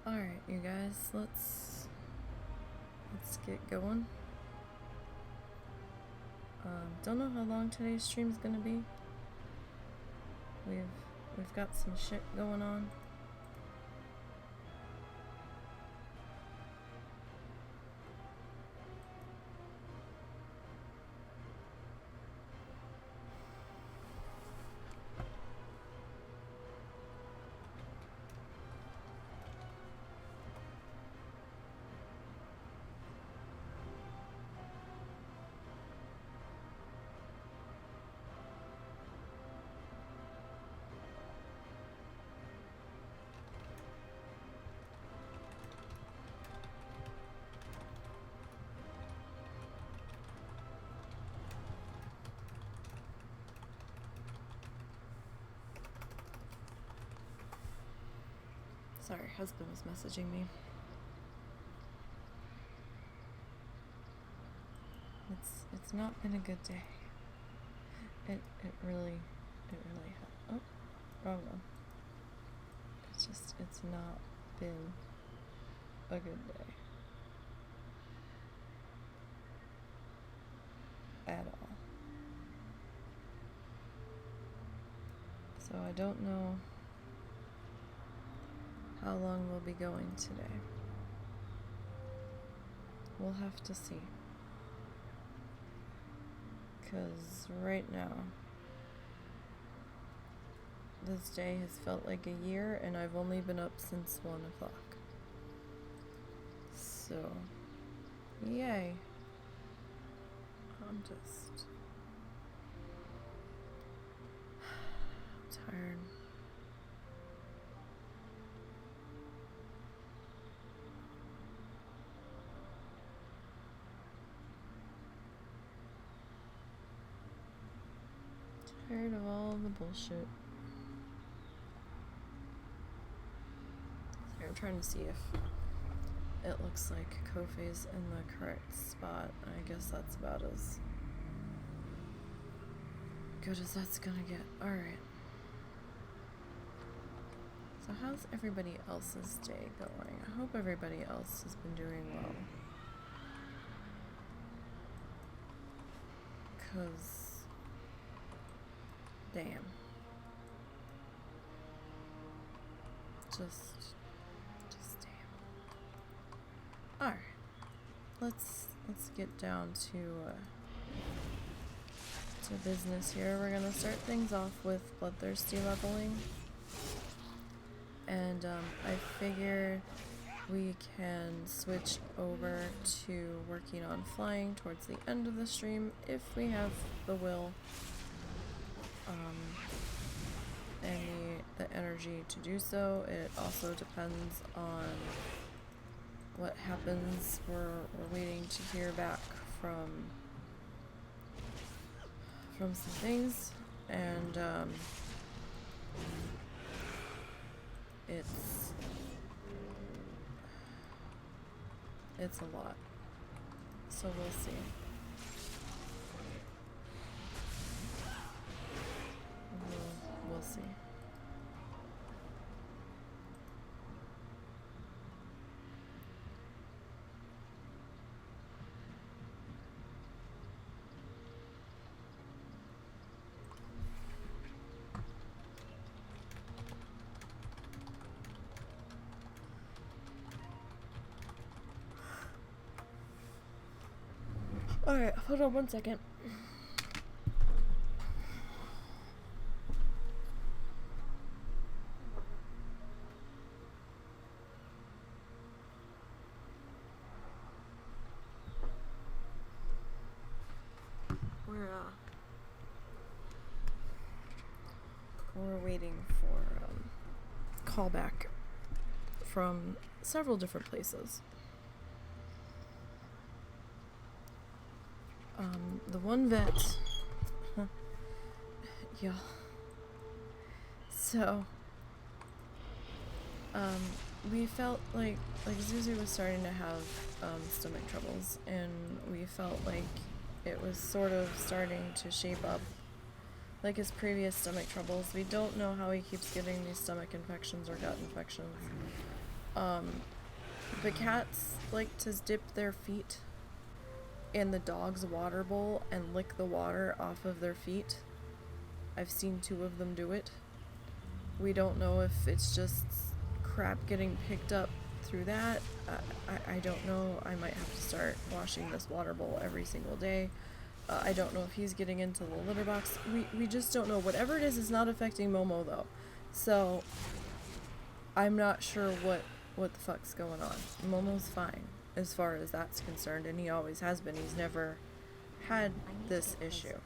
Alright, you guys, let's get going. Don't know how long today's stream's gonna be. We've got some shit going on. Sorry, husband was messaging me. It's not been a good day. It really oh, wrong one. It's not been a good day. At all. So I don't know how long we'll be going today. We'll have to see. 'Cause right now, this day has felt like a year and I've only been up since 1 o'clock. So, yay. I'm tired. Tired of all the bullshit. So I'm trying to see if it looks like Kofi's in the correct spot. I guess that's about as good as that's gonna get. Alright. So how's everybody else's day going? I hope everybody else has been doing well. 'Cause damn. Just damn. Alright. Let's get down to business here. We're gonna start things off with bloodthirsty leveling. And I figure we can switch over to working on flying towards the end of the stream if we have the will. And the energy to do so. It also depends on what happens. We're waiting to hear back from some things, and it's a lot. So we'll see. We'll see. Alright, hold on 1 second. We're waiting for callback from several different places. The one vet, yeah. So, we felt like Zuzu was starting to have stomach troubles, and we felt like it was sort of starting to shape up like his previous stomach troubles. We don't know how he keeps getting these stomach infections or gut infections. The cats like to dip their feet in the dog's water bowl and lick the water off of their feet. I've seen 2 of them do it. We don't know if it's just crap getting picked up through that. I don't know. I might have to start washing this water bowl every single day. I don't know if he's getting into the litter box. We just don't know. Whatever it is not affecting Momo though. So I'm not sure what the fuck's going on. Momo's fine as far as that's concerned, and he always has been. He's never had this issue.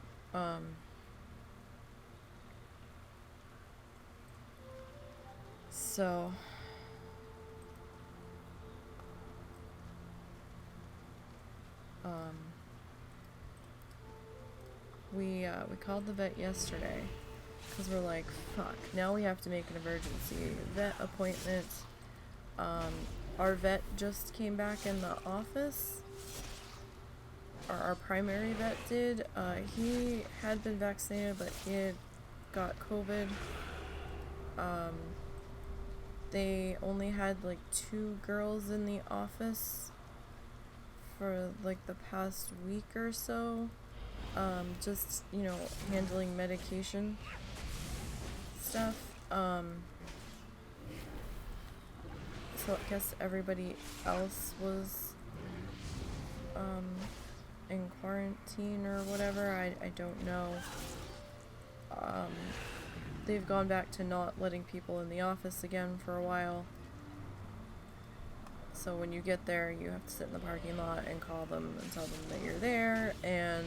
So we called the vet yesterday because we're like, fuck, now we have to make an emergency vet appointment. Our vet just came back in the office. Our primary vet did. He had been vaccinated, but he had got COVID. They only had like 2 girls in the office for like the past week or so. Just, you know, handling medication stuff. So I guess everybody else was in quarantine or whatever. I don't know. They've gone back to not letting people in the office again for a while. So when you get there, you have to sit in the parking lot and call them and tell them that you're there, and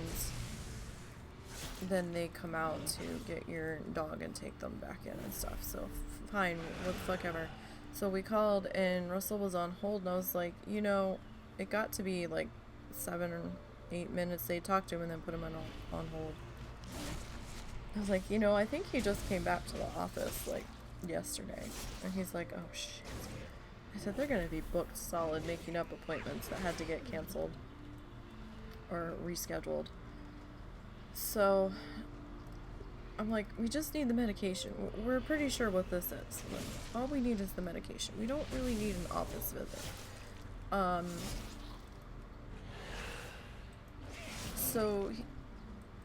then they come out to get your dog and take them back in and stuff. So fine, what the fuck ever. So we called and Russell was on hold, and I was like, you know, it got to be like 7 or 8 minutes. They talked to him and then put him on hold. I was like, you know, I think he just came back to the office like yesterday. And he's like, oh shit. I said, they're gonna be booked solid making up appointments that had to get canceled or rescheduled. So I'm like, we just need the medication. We're pretty sure what this is. Like, all we need is the medication. We don't really need an office visit. So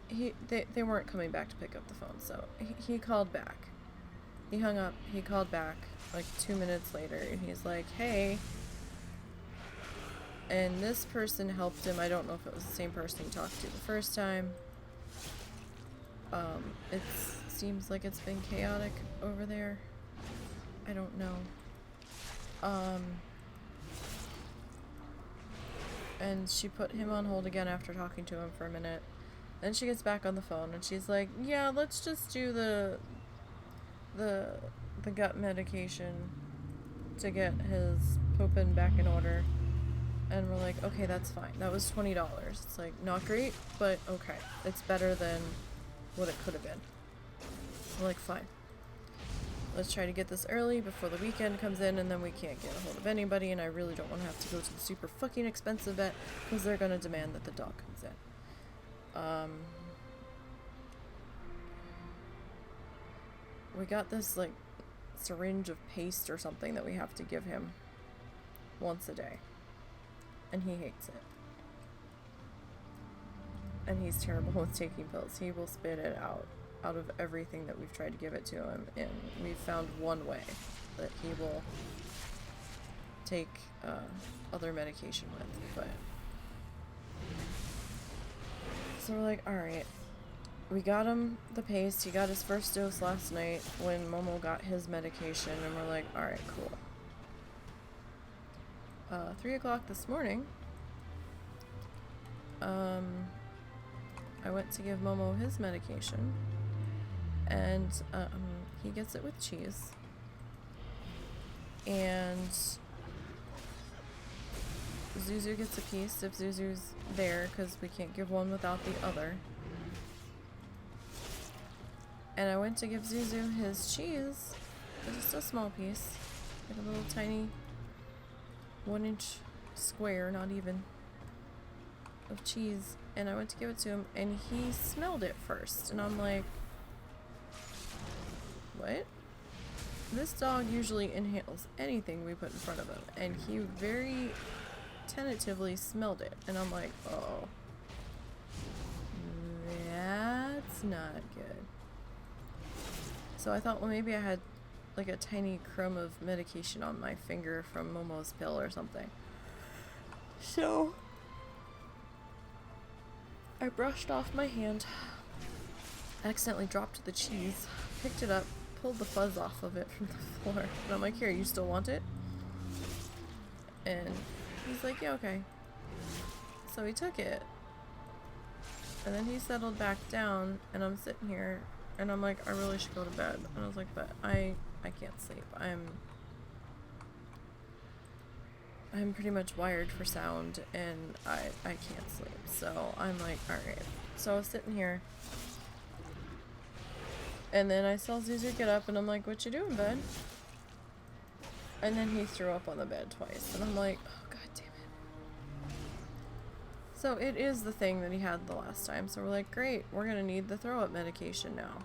they weren't coming back to pick up the phone. So he called back. He hung up. He called back like 2 minutes later, and he's like, hey. And this person helped him. I don't know if it was the same person he talked to the first time. It seems like it's been chaotic over there. I don't know. And she put him on hold again after talking to him for a minute. Then she gets back on the phone and she's like, yeah, let's just do the gut medication to get his pooping back in order. And we're like, okay, that's fine. That was $20. It's like, not great, but okay. It's better than what it could have been. We're like, fine. Let's try to get this early before the weekend comes in, and then we can't get a hold of anybody, and I really don't want to have to go to the super fucking expensive vet because they're going to demand that the dog comes in. We got this like syringe of paste or something that we have to give him once a day, and he hates it. And he's terrible with taking pills. He will spit it out of everything that we've tried to give it to him, and we've found one way that he will take other medication with. But so we're like, alright, we got him the paste. He got his first dose last night when Momo got his medication, and we're like, alright, cool. 3 o'clock this morning, I went to give Momo his medication, and he gets it with cheese, and Zuzu gets a piece if Zuzu's there, because we can't give one without the other. And I went to give Zuzu his cheese, just a small piece, like a little tiny 1-inch square, not even, of cheese. And I went to give it to him, and he smelled it first, and I'm like, what? this dog usually inhales anything we put in front of him, and he very tentatively smelled it, and I'm like, oh, that's not good. So I thought, well, maybe I had like a tiny crumb of medication on my finger from Momo's pill or something. So I brushed off my hand, accidentally dropped the cheese, picked it up, pulled the fuzz off of it from the floor, and I'm like, here, you still want it? And he's like, yeah, okay. So he took it, and then he settled back down, and I'm sitting here, and I'm like, I really should go to bed. And I was like, but I can't sleep. I'm pretty much wired for sound, and I can't sleep. So I'm like, alright. So I was sitting here, and then I saw Zuzu get up, and I'm like, what you doing, bud? And then he threw up on the bed twice, and I'm like, oh, god damn it. So it is the thing that he had the last time, so we're like, great, we're gonna need the throw-up medication now.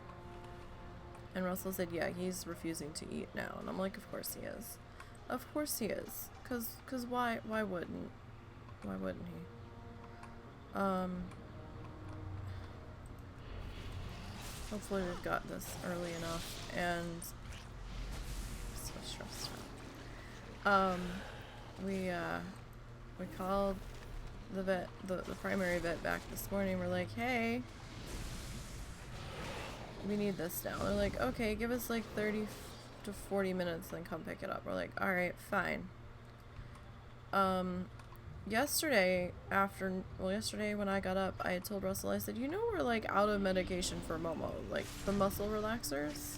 And Russell said, yeah, he's refusing to eat now, and I'm like, of course he is. Of course he is. Cause why wouldn't he? Hopefully we've got this early enough, and so stressed out. We called the vet, the primary vet back this morning. We're like, hey, we need this now. They're like, okay, give us like 30 to 40 minutes, then come pick it up. We're like, alright, fine. Yesterday when I got up, I had told Russell, I said, you know, we're like out of medication for Momo, like the muscle relaxers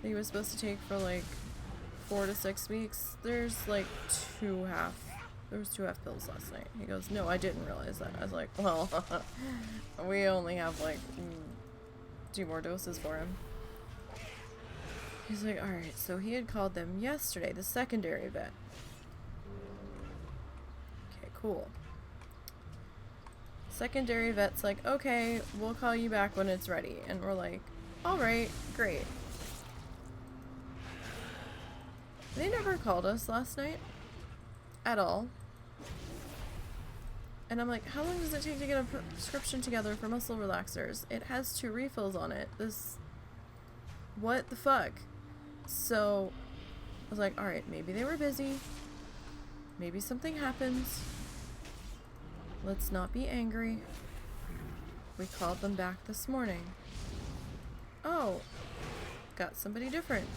that he was supposed to take for like 4 to 6 weeks. There's like there was 2 half pills last night. He goes, no, I didn't realize that. I was like, well, we only have like 2 more doses for him. He's like, alright, so he had called them yesterday, the secondary vet. Okay, cool. Secondary vet's like, okay, we'll call you back when it's ready. And we're like, alright, great. They never called us last night. At all. And I'm like, how long does it take to get a prescription together for muscle relaxers? It has 2 refills on it. What the fuck? So I was like, alright, maybe they were busy. Maybe something happened. Let's not be angry. We called them back this morning. Oh, got somebody different.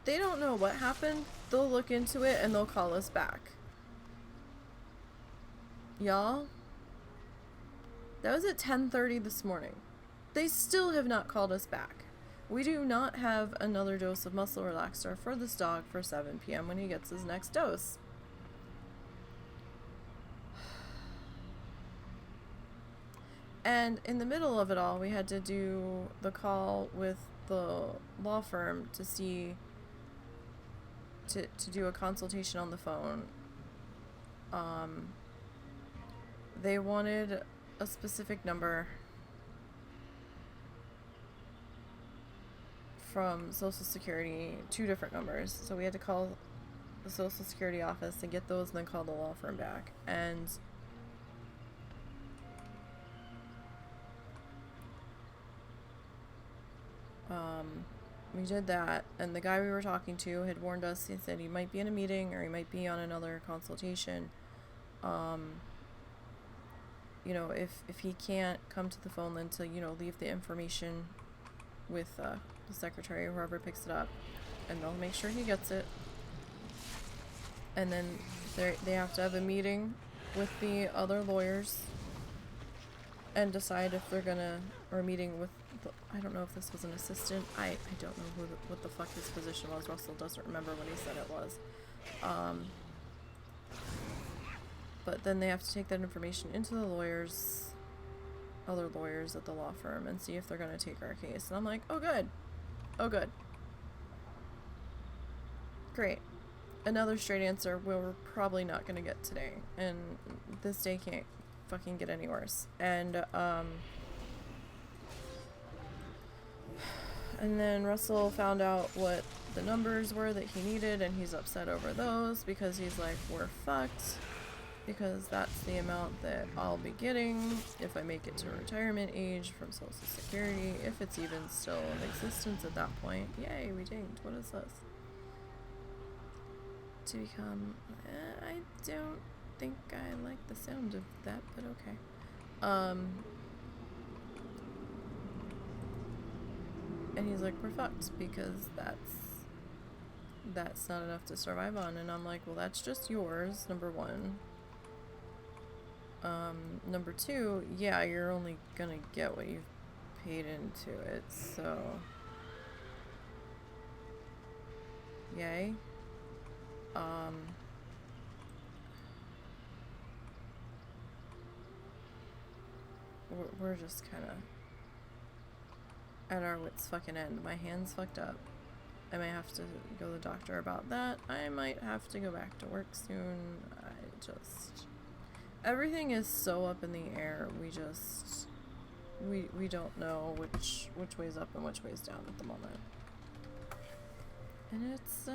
They don't know what happened. They'll look into it and they'll call us back. Y'all, that was at 10:30 this morning. They still have not called us back. We do not have another dose of muscle relaxer for this dog for 7 p.m. when he gets his next dose. And in the middle of it all, we had to do the call with the law firm to see, to do a consultation on the phone. They wanted a specific number from Social Security, 2 different numbers. So we had to call the Social Security office and get those, and then call the law firm back. And we did that, and the guy we were talking to had warned us. He said he might be in a meeting or he might be on another consultation. You know, if he can't come to the phone, then to, you know, leave the information with the secretary or whoever picks it up, and they'll make sure he gets it. And then they have to have a meeting with the other lawyers and decide if they're gonna, or a meeting with the, I don't know if this was an assistant. I don't know what the fuck his position was. Russell doesn't remember what he said it was. But then they have to take that information into the other lawyers at the law firm, and see if they're going to take our case. And I'm like, oh good. Oh good. Great. Another straight answer we're probably not going to get today. And this day can't fucking get any worse. And And then Russell found out what the numbers were that he needed, and he's upset over those because he's like, we're fucked. Because that's the amount that I'll be getting if I make it to retirement age from Social Security, if it's even still in existence at that point. Yay, we dinged. What is this? To become... I don't think I like the sound of that, but okay. And he's like, we're fucked because that's not enough to survive on. And I'm like, well, that's just yours, number one. Number two, yeah, you're only gonna get what you've paid into it, so... Yay. We're just kinda at our wits fucking end. My hand's fucked up. I might have to go to the doctor about that. I might have to go back to work soon. Everything is so up in the air. We don't know which way's up and which way's down at the moment. And it's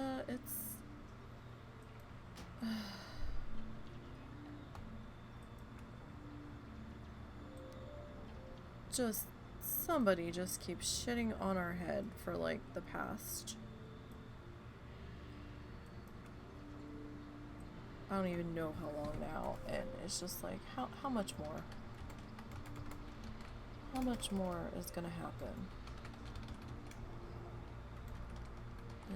just somebody just keeps shitting on our head for like the past, I don't even know how long now, and it's just like, how much more? How much more is gonna happen?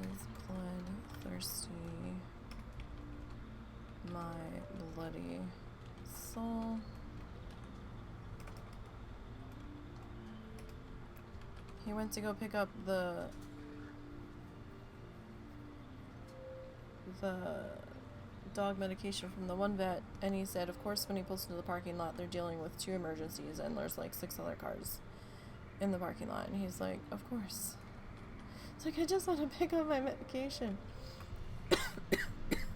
Is blood thirsty? My bloody soul. He went to go pick up the dog medication from the one vet, and he said, of course, when he pulls into the parking lot, they're dealing with 2 emergencies, and there's like 6 other cars in the parking lot. And he's like, of course. It's like, I just want to pick up my medication.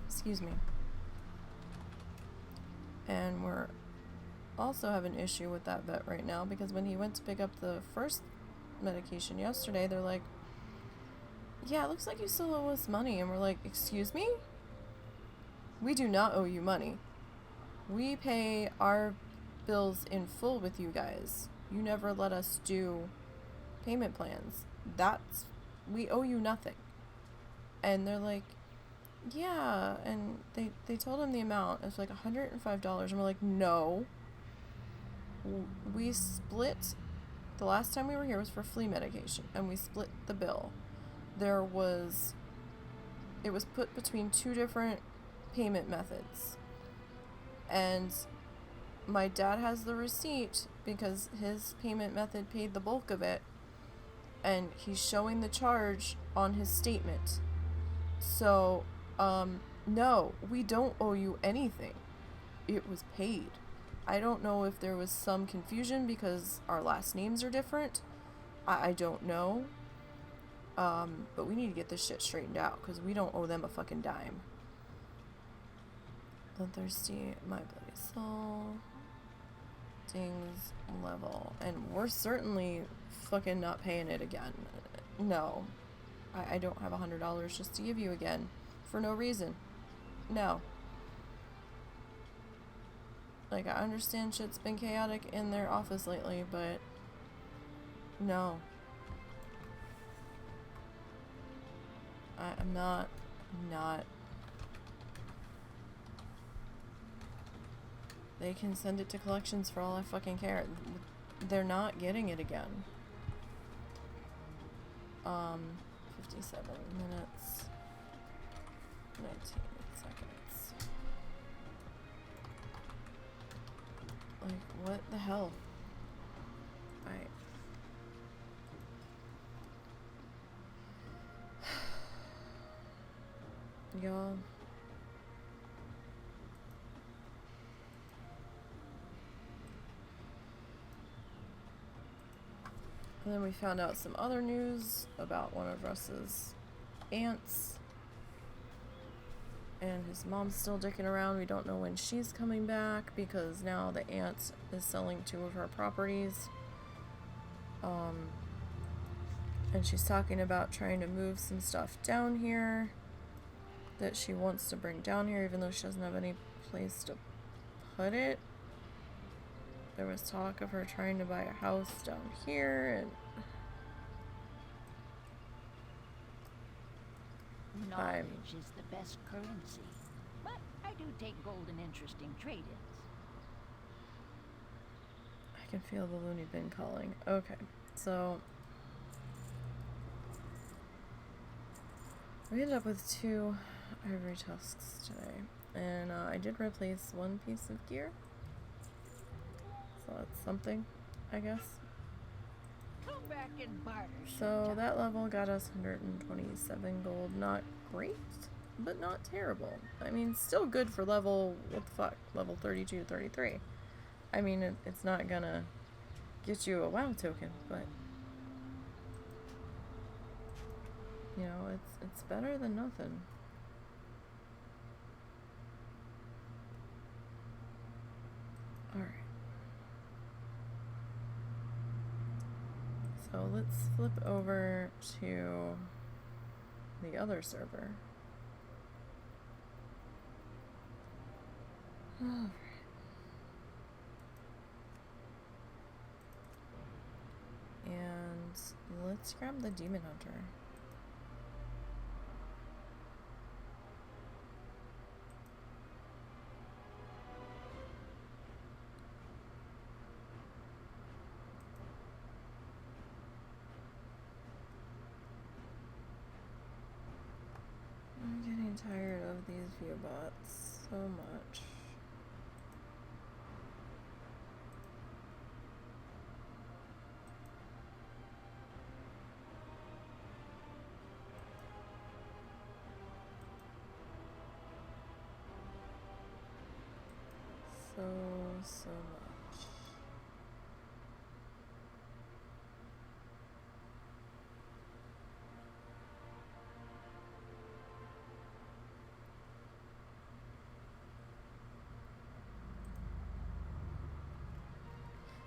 Excuse me. And we're also have an issue with that vet right now, because when he went to pick up the first medication yesterday, they're like, yeah, it looks like you still owe us money. And we're like, excuse me? We do not owe you money. We pay our bills in full with you guys. You never let us do payment plans. We owe you nothing. And they're like, yeah, and they told him the amount. It's like $105, and we're like, no. We split, the last time we were here was for flea medication, and we split the bill. It was put between 2 different payment methods, and my dad has the receipt because his payment method paid the bulk of it, and he's showing the charge on his statement. So no, we don't owe you anything. It was paid. I don't know if there was some confusion because our last names are different. I don't know. But we need to get this shit straightened out because we don't owe them a fucking dime. Bloodthirsty, my bloody soul. Dings level. And we're certainly fucking not paying it again. No. I don't have $100 just to give you again. For no reason. No. Like, I understand shit's been chaotic in their office lately, but no. I'm not. They can send it to collections for all I fucking care. They're not getting it again. 57 minutes. 19 seconds. Like, what the hell? Alright. Y'all. And then we found out some other news about one of Russ's aunts. And his mom's still dicking around. We don't know when she's coming back because now the aunt is selling 2 of her properties. And she's talking about trying to move some stuff down here that she wants to bring down here, even though she doesn't have any place to put it. There was talk of her trying to buy a house down here, and knowledge is the best currency, but I do take gold and interesting trade-ins. I can feel the loony bin calling. Okay, so we ended up with 2 ivory tusks today, and I did replace 1 piece of gear, so that's something, I guess. Come back and barter. So that level got us 127 gold. Not great, but not terrible. I mean, still good for level, what the fuck, level 32, 33. I mean, it's not gonna get you a WoW token, but you know, it's better than nothing. Alright. So let's flip over to the other server. Alright. And let's grab the Demon Hunter. I'm getting tired of these view bots so much. So much.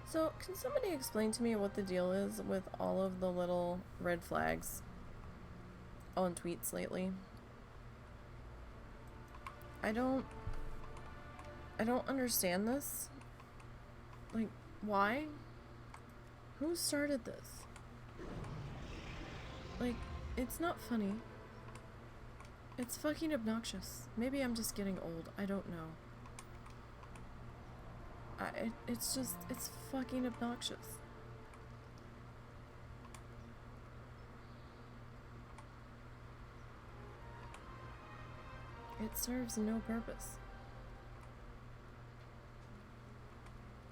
So, can somebody explain to me what the deal is with all of the little red flags on tweets lately? I don't understand this. Like, why? Who started this? Like, it's not funny. It's fucking obnoxious. Maybe I'm just getting old. I don't know. It's fucking obnoxious. It serves no purpose.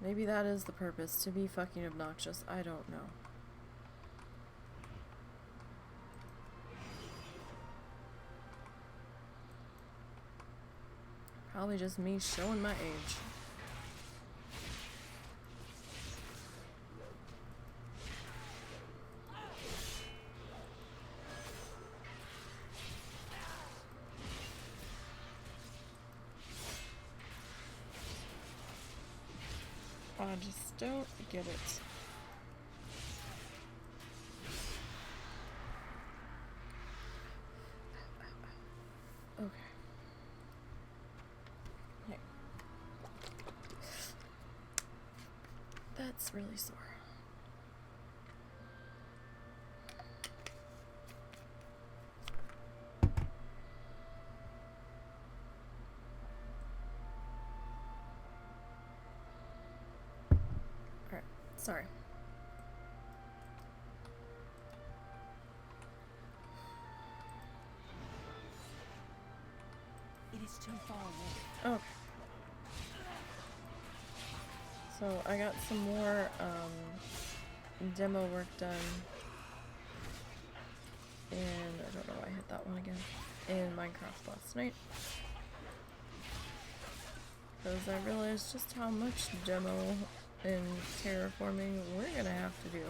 Maybe that is the purpose, to be fucking obnoxious. I don't know. Probably just me showing my age. I just don't get it. Okay. Hey. That's really sore. Alright, sorry. It is too far away. Okay. So I got some more demo work done, and I don't know why I hit that one again, in Minecraft last night, because I realized just how much demo and terraforming we're gonna have to do.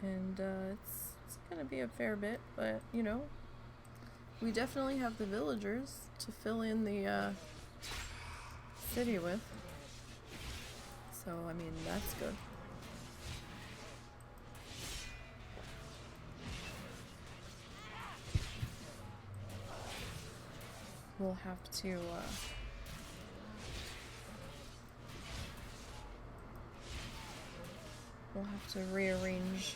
And it's gonna be a fair bit, but you know, we definitely have the villagers to fill in the city with. So, I mean, that's good. We'll have to, we'll have to rearrange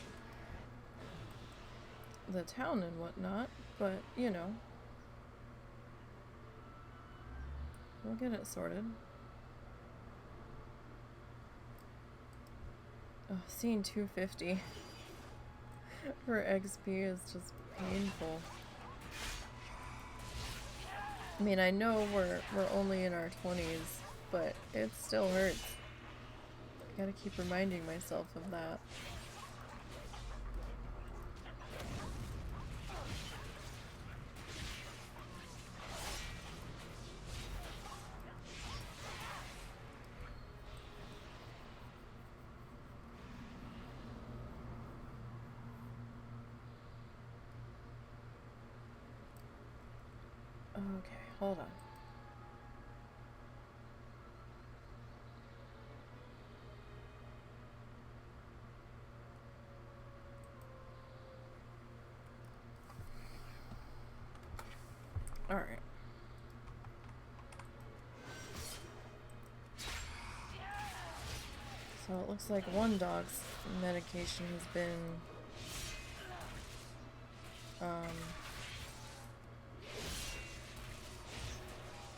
the town and whatnot, but, you know, we'll get it sorted. Oh, seeing 250 for XP is just painful. I mean, I know we're only in our 20s, but it still hurts. I gotta keep reminding myself of that. Okay, hold on. All right. So it looks like one dog's medication has been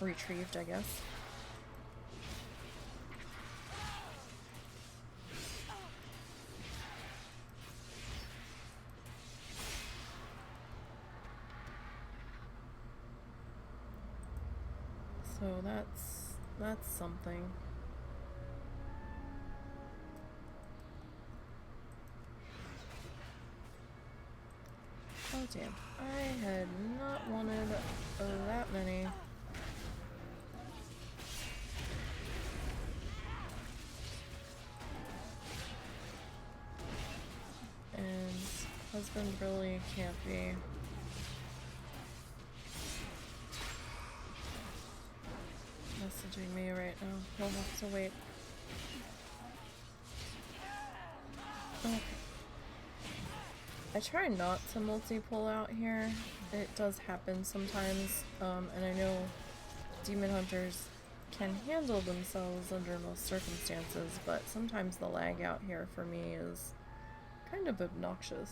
retrieved, I guess. So that's something. Oh damn, I had not wanted that many. And husband really can't be. Messaging me right now. He'll have to wait. Okay. I try not to multi-pull out here. It does happen sometimes, and I know demon hunters can handle themselves under most circumstances, but sometimes the lag out here for me is kind of obnoxious.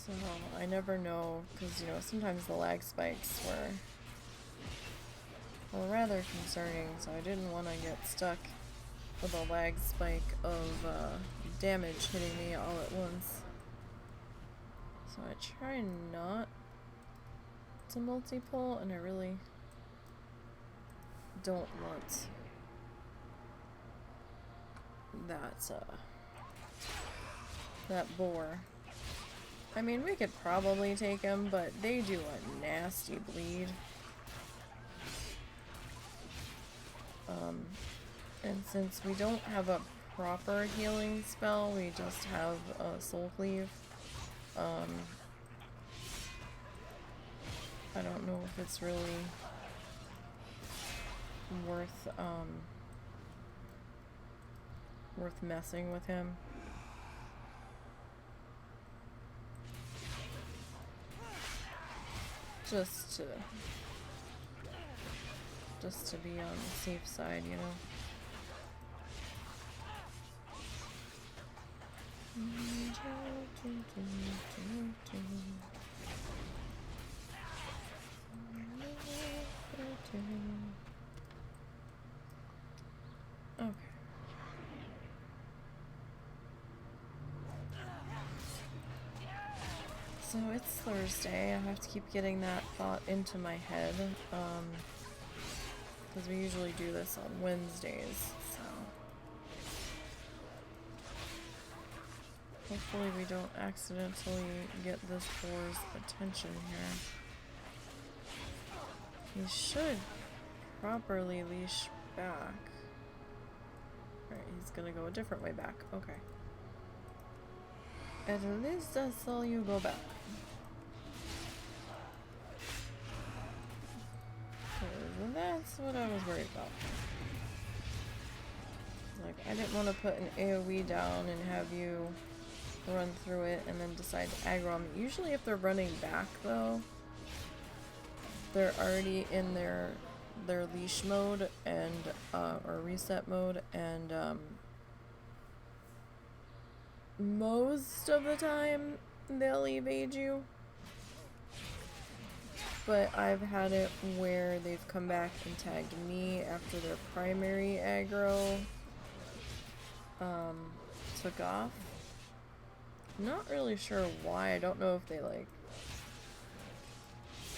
So I never know, because you know sometimes the lag spikes were rather concerning, so I didn't want to get stuck with a lag spike of damage hitting me all at once. So I try not to multi-pull, and I really don't want that boar. I mean, we could probably take them, but they do a nasty bleed. And since we don't have a proper healing spell, we just have a soul cleave. I don't know if it's really worth messing with him. Just to be on the safe side, you know. Okay. So it's Thursday. I have to keep getting that thought into my head, because we usually do this on Wednesdays, so Hopefully we don't accidentally get this boar's attention here. He should properly leash back. Alright, he's gonna go a different way back. Okay. At least I saw you go back. And that's what I was worried about. Like, I didn't want to put an AoE down and have you run through it and then decide to aggro them. Usually if they're running back though, they're already in their leash mode and or reset mode, and most of the time they'll evade you. But I've had it where they've come back and tagged me after their primary aggro took off. Not really sure why. I don't know if they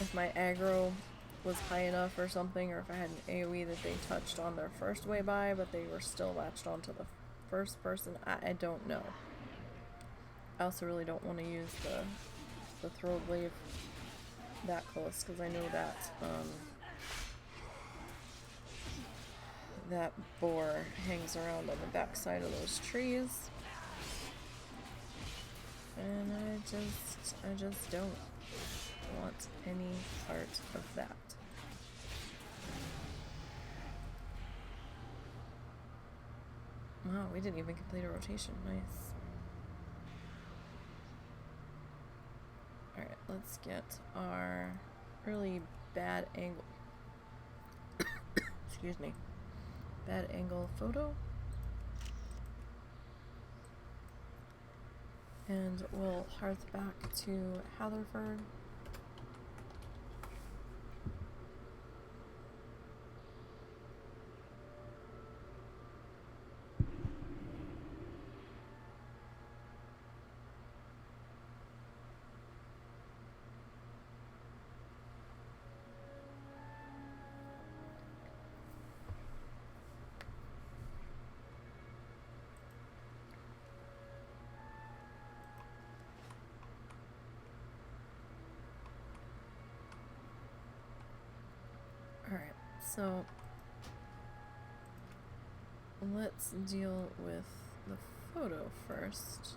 if my aggro was high enough or something, or if I had an AoE that they touched on their first way by, but they were still latched onto the first person. I don't know. I also really don't want to use the throw glaive that close, because I know that that boar hangs around on the back side of those trees, and I just don't want any part of that. Wow, we didn't even complete a rotation. Nice. Alright, let's get our really bad angle. Excuse me. Bad angle photo. And we'll hearth back to Hatherford. Alright, so let's deal with the photo first.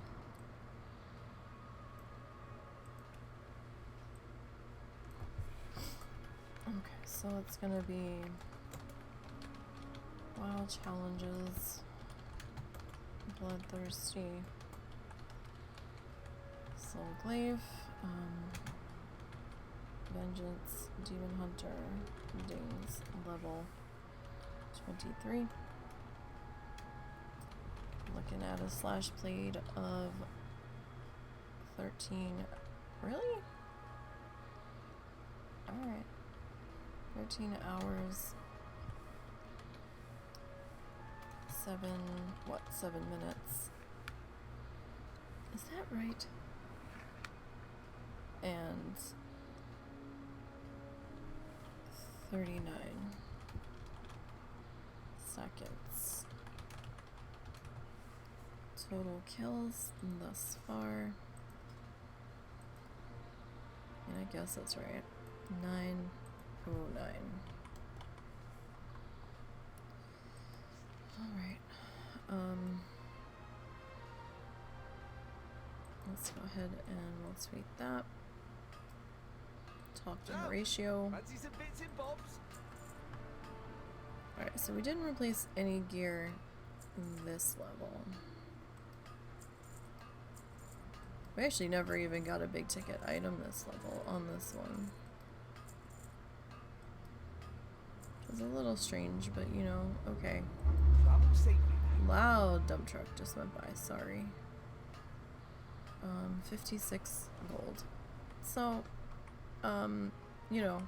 Okay, so it's gonna be wild challenges, bloodthirsty, soul glaive, vengeance, demon hunter, Dane's level 23. Looking at a slash blade of 13. Really? Alright. 13 hours. 7 minutes? Is that right? And 39 seconds. Total kills thus far. And I guess that's right. 909. Alright. Let's go ahead and we'll tweak that. Talk to Horatio. Alright, so we didn't replace any gear in this level. We actually never even got a big ticket item this level on this one. Which is a little strange, but you know, okay. Loud dump truck just went by, sorry. 56 gold. So, you know,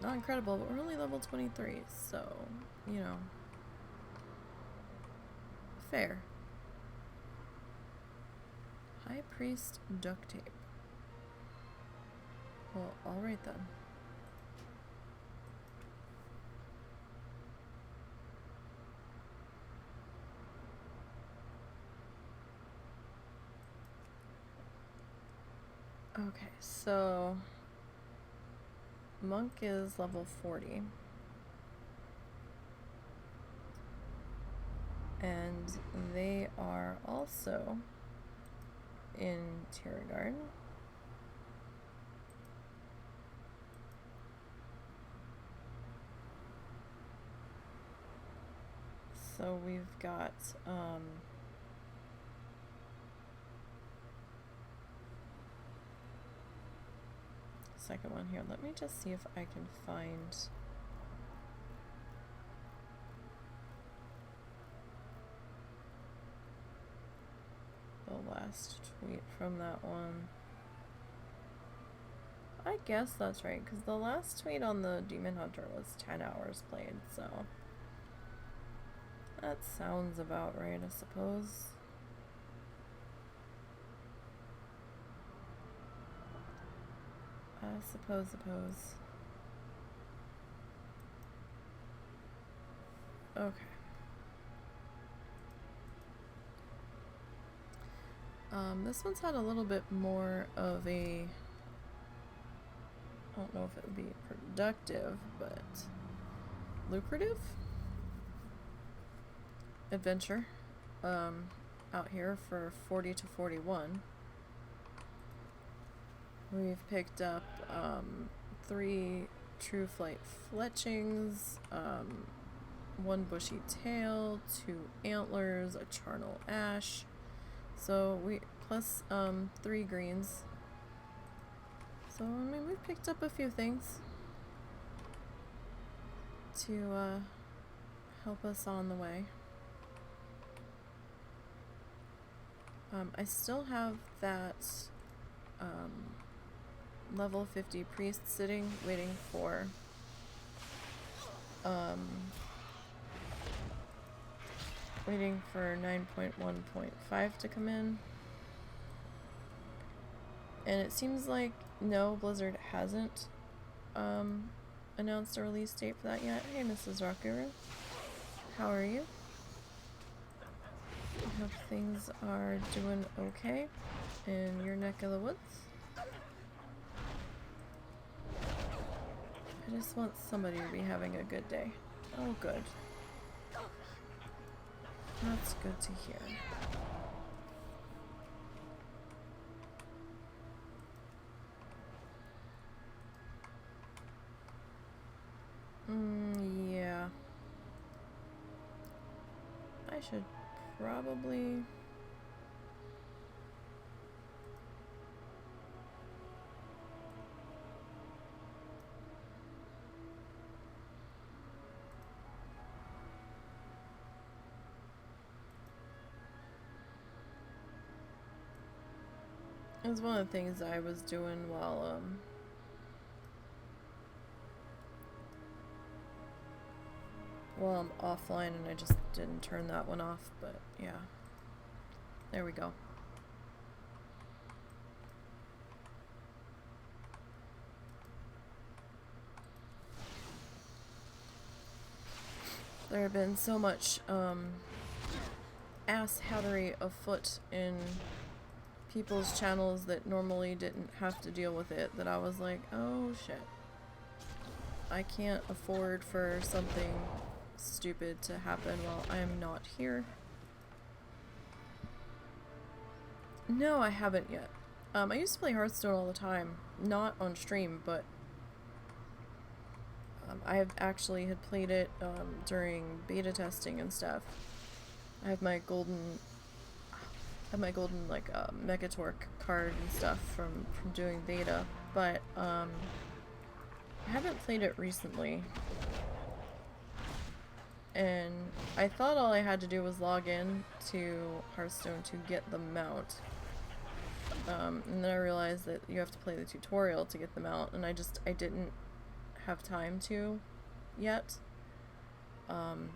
not incredible, but we're only level 23, so, you know, fair. High Priest duct tape. Well, alright then. Okay, so Monk is level 40. And they are also in Terragard. So we've got second one here. Let me just see if I can find the last tweet from that one. I guess that's right, because the last tweet on the Demon Hunter was 10 hours played, so that sounds about right, I suppose. Suppose. Okay. This one's had a little bit more of a, I don't know if it would be productive, but lucrative adventure out here for 40 to 41. We've picked up 3 True Flight Fletchings, 1 Bushy Tail, 2 Antlers, a Charnel Ash. So we plus 3 greens. So I mean, we've picked up a few things to help us on the way. I still have that level 50 priest sitting, waiting for waiting for 9.1.5 to come in. And it seems like no, Blizzard hasn't announced a release date for that yet. Hey, Mrs. Rockguru. How are you? I hope things are doing okay in your neck of the woods. I just want somebody to be having a good day. Oh, good. That's good to hear. Yeah. I should probably... It was one of the things I was doing while I'm offline, and I just didn't turn that one off, but yeah. There we go. There have been so much ass hattery afoot in people's channels that normally didn't have to deal with it, that I was like, oh shit. I can't afford for something stupid to happen while I am not here. No, I haven't yet. I used to play Hearthstone all the time. Not on stream, but I have actually had played it during beta testing and stuff. I have my golden like Megatork card and stuff from doing beta, but I haven't played it recently. And I thought all I had to do was log in to Hearthstone to get the mount. And then I realized that you have to play the tutorial to get the mount, and I didn't have time to yet. And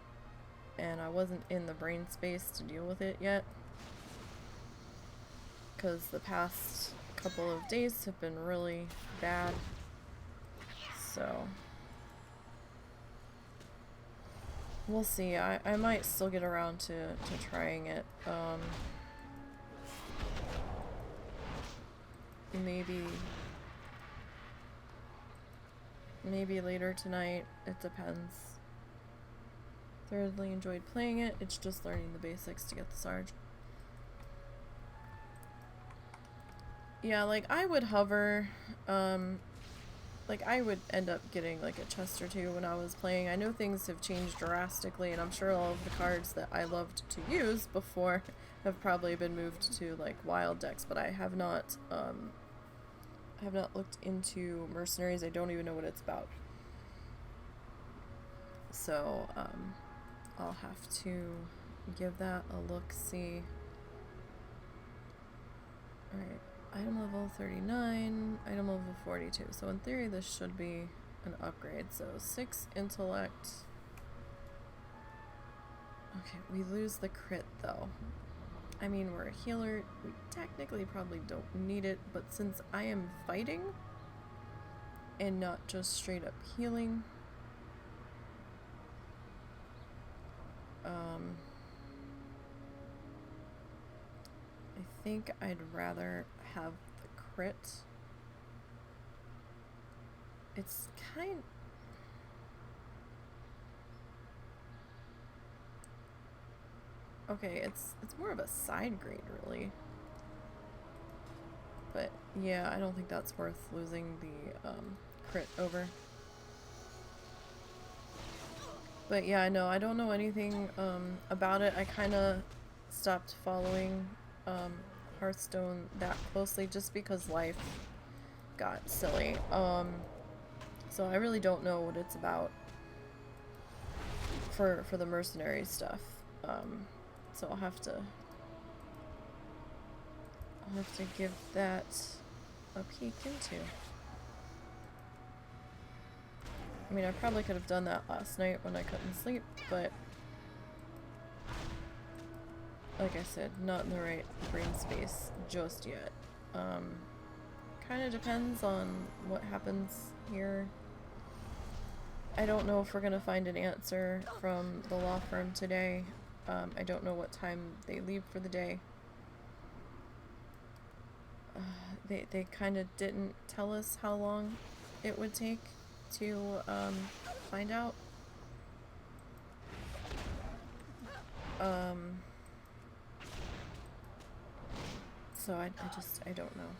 I wasn't in the brain space to deal with it yet, because the past couple of days have been really bad. So we'll see. I might still get around to trying it. maybe later tonight. It depends. Thoroughly enjoyed playing it. It's just learning the basics to get the Sarge. Yeah, like I would hover, like I would end up getting like a chest or two when I was playing. I know things have changed drastically, and I'm sure all of the cards that I loved to use before have probably been moved to like wild decks, but I have not looked into mercenaries. I don't even know what it's about. So, I'll have to give that a look-see. Alright, item level 39, item level 42. So in theory this should be an upgrade. So 6 intellect. Okay, we lose the crit though. I mean, we're a healer. We technically probably don't need it, but since I am fighting and not just straight up healing, I think I'd rather have the crit. It's kind... Okay, it's more of a side grade, really. But yeah, I don't think that's worth losing the crit over. But yeah, no, I don't know anything about it. I kind of stopped following Hearthstone that closely just because life got silly. So I really don't know what it's about for the mercenary stuff. So I'll have to give that a peek into. I mean, I probably could have done that last night when I couldn't sleep, but like I said, not in the right brain space just yet. Kind of depends on what happens here. I don't know if we're gonna find an answer from the law firm today. I don't know what time they leave for the day. They kind of didn't tell us how long it would take to find out. So I don't know.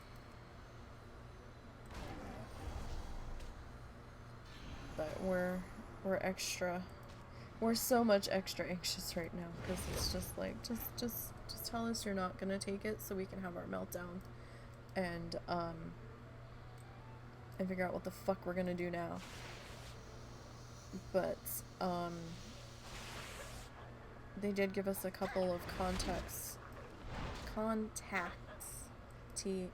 But we're so much extra anxious right now because it's just like just tell us you're not gonna take it so we can have our meltdown and figure out what the fuck we're gonna do now. But they did give us a couple of contacts, TACTS, to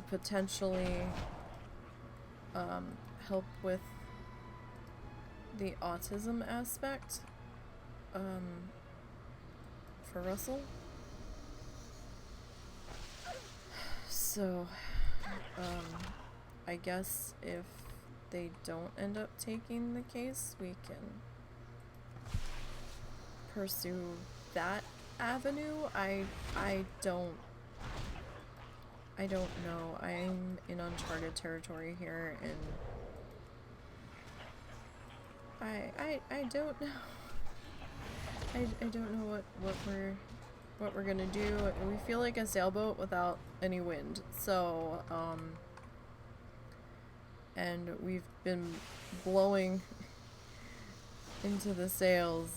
potentially help with the autism aspect for Russell. So I guess if they don't end up taking the case, we can pursue that avenue. I don't know. I'm in uncharted territory here, and I don't know. I don't know what we're gonna do. We feel like a sailboat without any wind. So and we've been blowing into the sails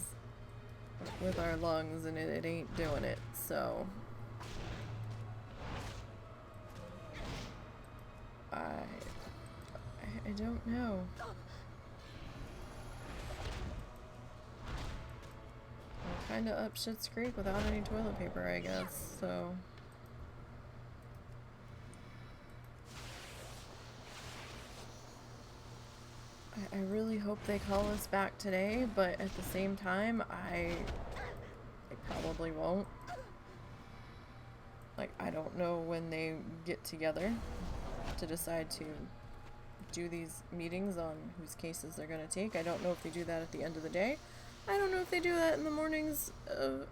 with our lungs, and it ain't doing it. So I don't know. We're kinda up shit's creek without any toilet paper, I guess, so I really hope they call us back today, but at the same time, I probably won't. Like, I don't know when they get together to decide to do these meetings on whose cases they're gonna take. I don't know if they do that at the end of the day. I don't know if they do that in the mornings of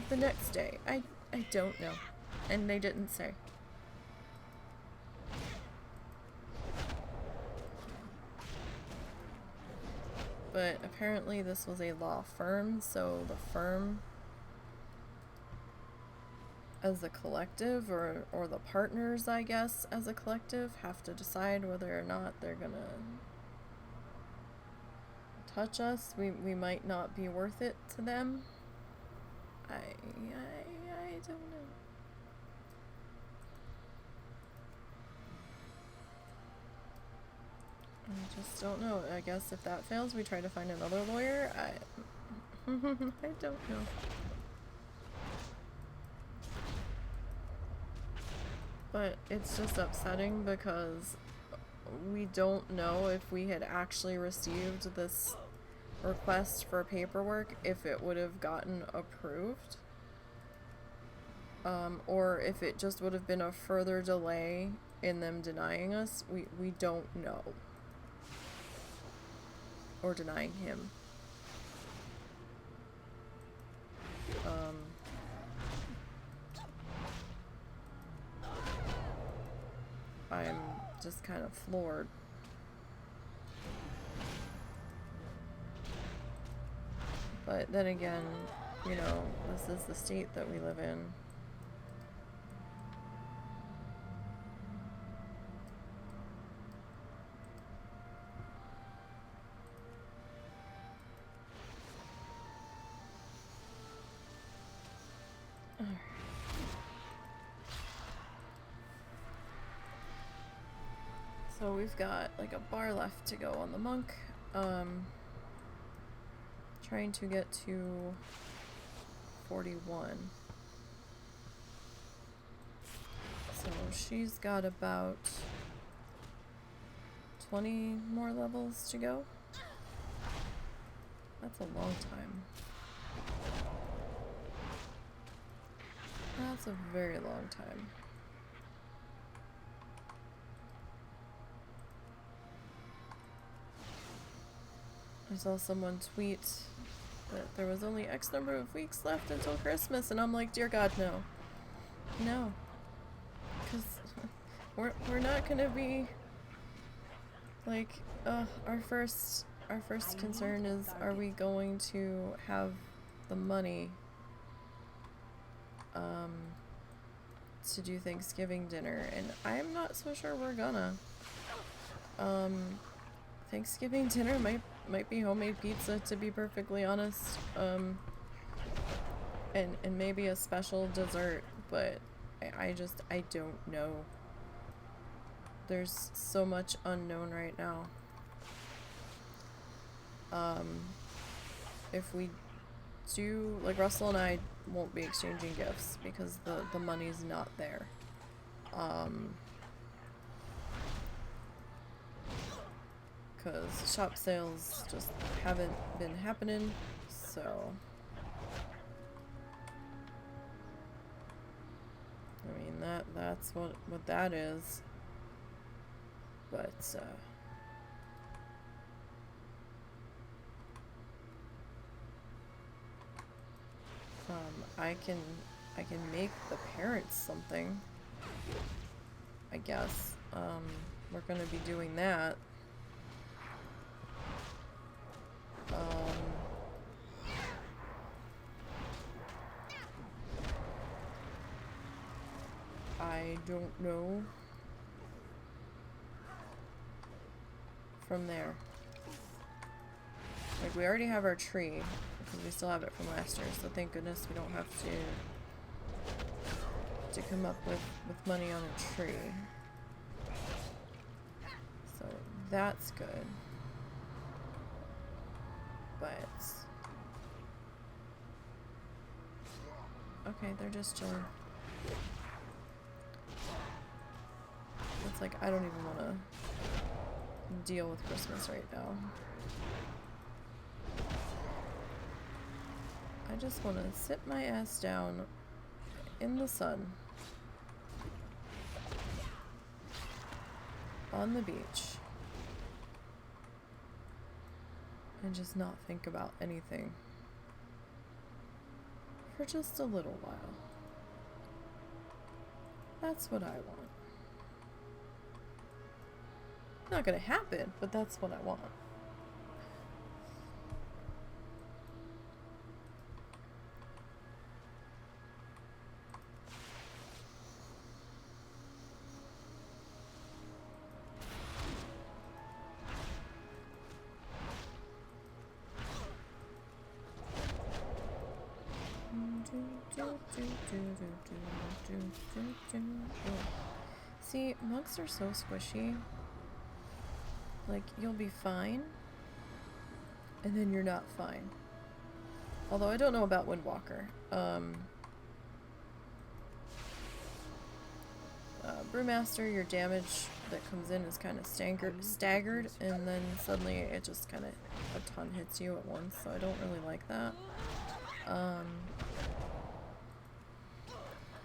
the next day. I don't know. And they didn't say. But apparently this was a law firm, so the firm as a collective, or the partners, I guess, as a collective, have to decide whether or not they're gonna touch us. We might not be worth it to them. I don't know. I just don't know. I guess if that fails, we try to find another lawyer. I don't know. But it's just upsetting because we don't know if we had actually received this request for paperwork, if it would have gotten approved. Or if it just would have been a further delay in them denying us. We don't know. Or denying him. I'm just kind of floored. But then again, you know, this is the state that we live in. So we've got like a bar left to go on the monk. Trying to get to 41. So she's got about 20 more levels to go. That's a long time. That's a very long time. I saw someone tweet that there was only X number of weeks left until Christmas, and I'm like, dear God, no. No. Because we're not gonna be like, our first concern is, are we going to have the money to do Thanksgiving dinner? And I'm not so sure we're gonna. Thanksgiving dinner might be homemade pizza, to be perfectly honest, and maybe a special dessert, but I don't know. There's so much unknown right now. If we do, like, Russell and I won't be exchanging gifts because the money's not there. Because shop sales just haven't been happening, so I mean that's what that is. But I can make the parents something, I guess. We're gonna be doing that. I don't know from there. Like, we already have our tree because we still have it from last year, so thank goodness we don't have to come up with money on a tree. So that's good. But okay, they're just chilling. It's like, I don't even want to deal with Christmas right now. I just want to sit my ass down in the sun on the beach and just not think about anything for just a little while. That's what I want. Not gonna happen, but that's what I want. See, monks are so squishy. Like, you'll be fine, and then you're not fine. Although I don't know about Windwalker. Brewmaster, your damage that comes in is kind of staggered, and then suddenly it just kind of a ton hits you at once, so I don't really like that.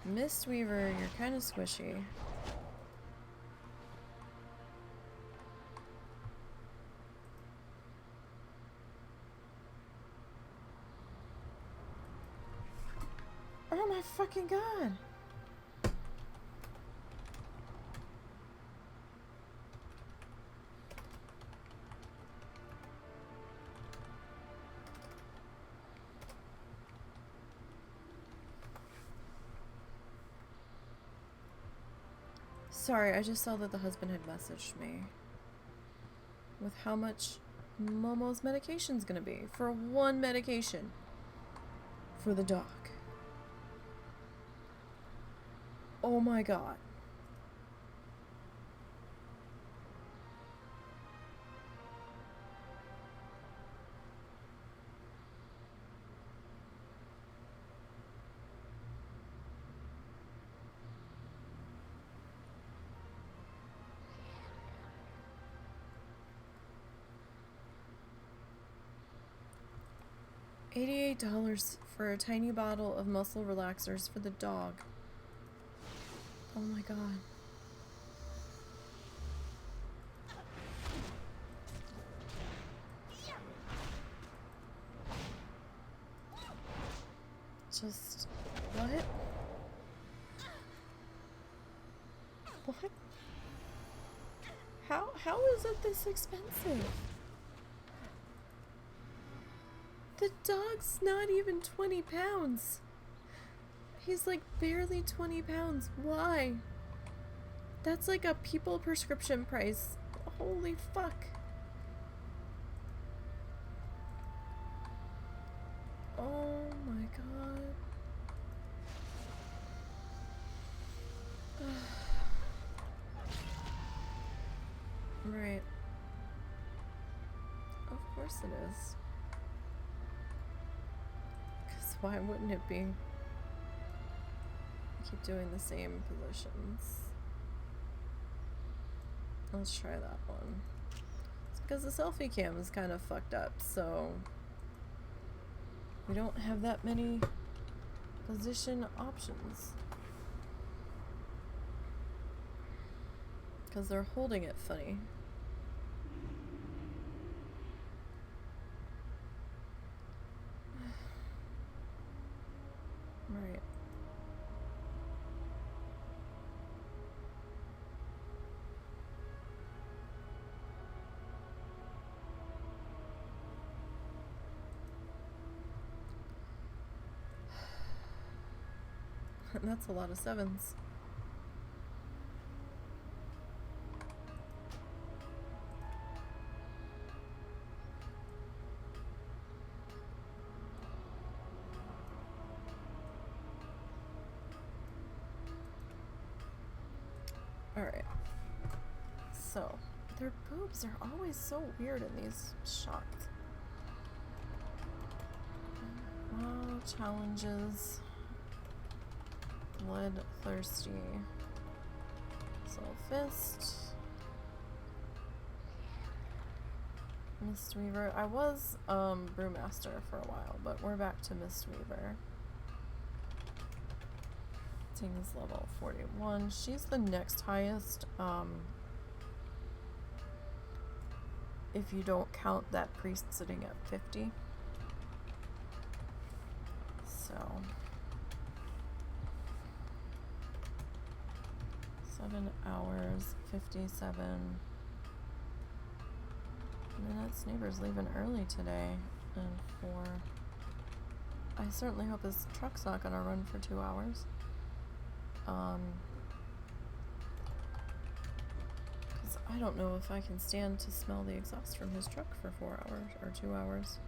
Mistweaver, you're kind of squishy. Oh my fucking god! Sorry, I just saw that the husband had messaged me with how much Momo's medication's gonna be for one medication for the dog. Oh my god. $88 for a tiny bottle of muscle relaxers for the dog. Oh my god. Just what? What? How is it this expensive? The dog's not even 20 pounds. He's like barely 20 pounds. Why? That's like a people prescription price. Holy fuck. Oh my god. Right. Of course it is. Because why wouldn't it be? I keep doing the same positions. Let's try that one. It's because the selfie cam is kind of fucked up, so we don't have that many position options. Because they're holding it funny. Right. That's a lot of sevens. Alright. So, their boobs are always so weird in these shots. Wow, challenges. Bloodthirsty. Soul Fist. Mistweaver. I was Brewmaster for a while, but we're back to Mistweaver. Ting's level 41. She's the next highest if you don't count that priest sitting at 50. So 7 hours, 57 minutes. Neighbor's leaving early today. And 4. I certainly hope his truck's not gonna run for 2 hours. Because I don't know if I can stand to smell the exhaust from his truck for 4 hours or 2 hours.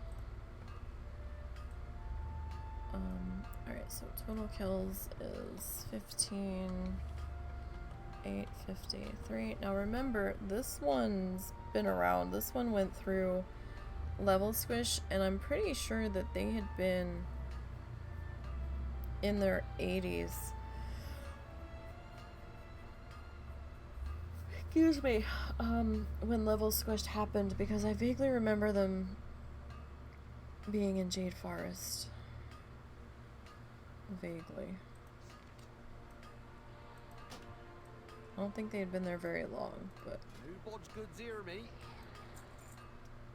Alright, so total kills is 15, 853. Now remember, this one's been around. This one went through level squish, and I'm pretty sure that they had been in their 80s. Excuse me, when level squished happened, because I vaguely remember them being in Jade Forest. Vaguely. I don't think they had been there very long, but...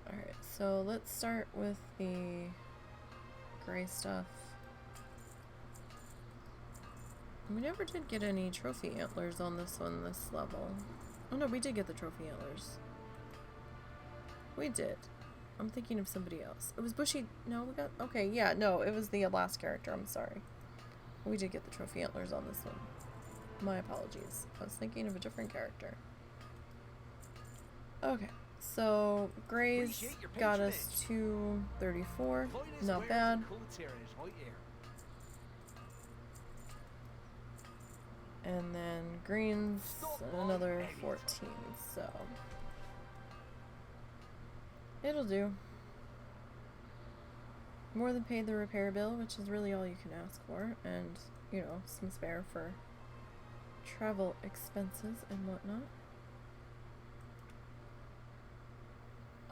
Alright, so let's start with the gray stuff. We never did get any trophy antlers on this one, this level. Oh no, we did get the trophy antlers. We did. I'm thinking of somebody else. It was Bushy. No, we got... Okay, yeah, no, it was the last character. I'm sorry. We did get the trophy antlers on this one. My apologies. I was thinking of a different character. Okay, so Gray's got us to 34. Not bad. And then Green's another 14, so it'll do. More than paid the repair bill, which is really all you can ask for, and, you know, some spare for travel expenses and whatnot.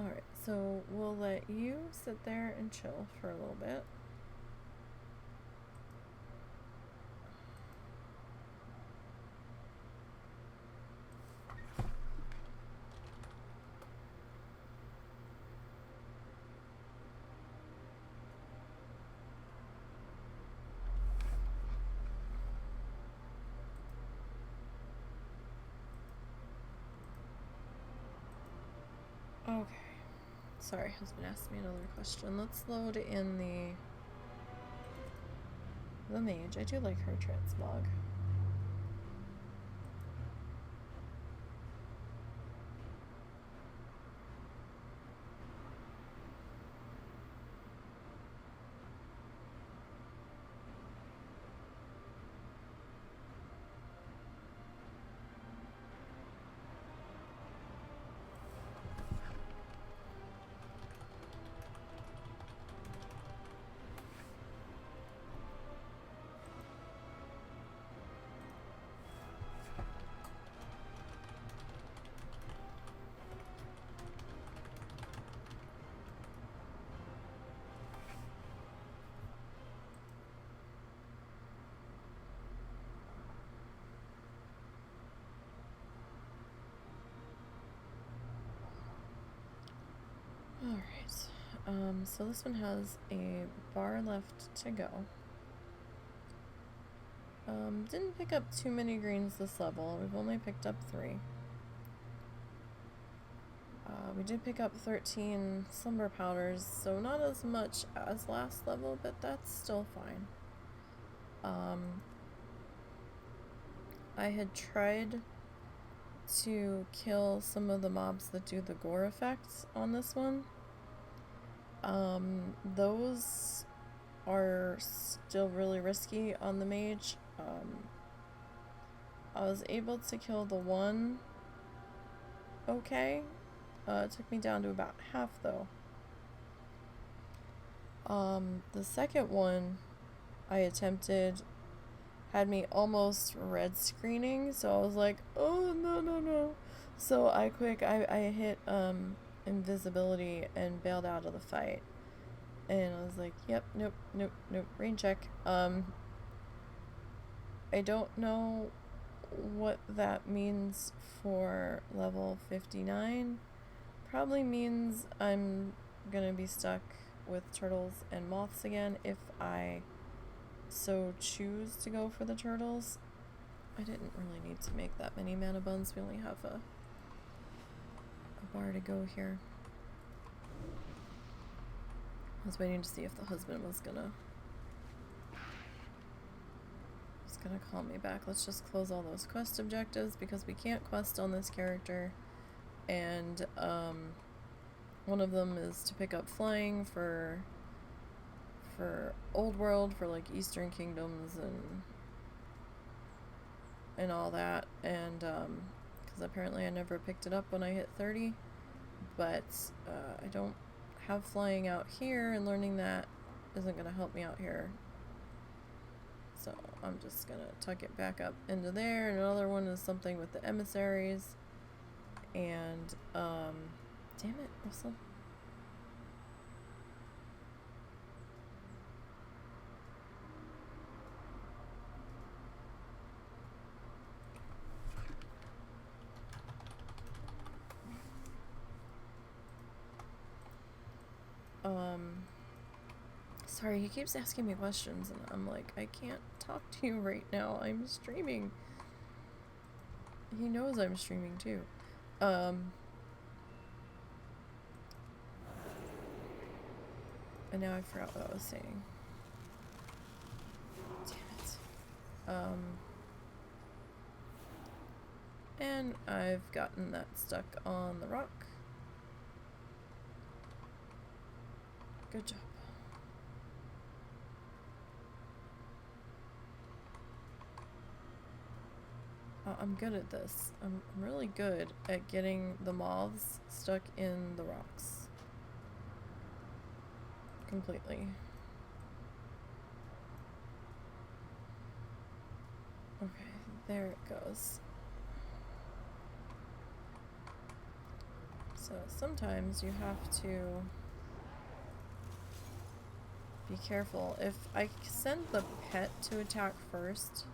Alright, so we'll let you sit there and chill for a little bit. Okay. Sorry, husband asked me another question. Let's load in the mage. I do like her transmog. Alright, so this one has a bar left to go. Didn't pick up too many greens this level. We've only picked up 3. We did pick up 13 slumber powders, so not as much as last level, but that's still fine. I had tried to kill some of the mobs that do the gore effects on this one. Those are still really risky on the mage. I was able to kill the one okay. It took me down to about half though. The second one I attempted had me almost red screening, so I was like, oh no. So I hit invisibility and bailed out of the fight. And I was like, yep, nope, rain check. I don't know what that means for level 59 probably means I'm gonna be stuck with turtles and moths again if I so choose to go for the turtles. I didn't really need to make that many mana buns. We only have a bar to go here. I was waiting to see if the husband was gonna call me back. Let's just close all those quest objectives because we can't quest on this character. And one of them is to pick up flying for Old World, for like Eastern Kingdoms and all that. And because apparently I never picked it up when I hit 30, but I don't have flying out here, and learning that isn't gonna help me out here. So I'm just gonna tuck it back up into there. And another one is something with the emissaries. And damn it, Russell. Sorry, he keeps asking me questions, and I'm like, I can't talk to you right now. I'm streaming. He knows I'm streaming too. And now I forgot what I was saying. Damn it. And I've gotten that stuck on the rock. Good job. I'm good at this. I'm really good at getting the moths stuck in the rocks. Completely. Okay, there it goes. So sometimes you have to be careful. If I send the pet to attack first,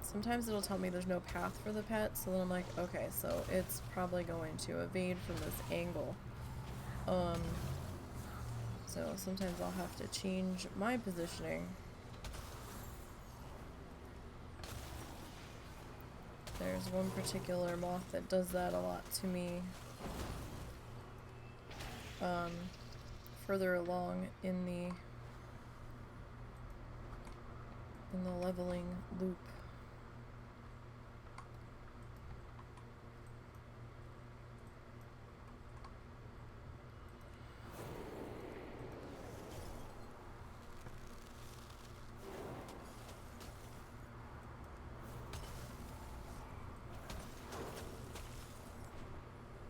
sometimes it'll tell me there's no path for the pet, so then I'm like, okay, so it's probably going to evade from this angle. So sometimes I'll have to change my positioning. There's one particular moth that does that a lot to me. Further along in the leveling loop.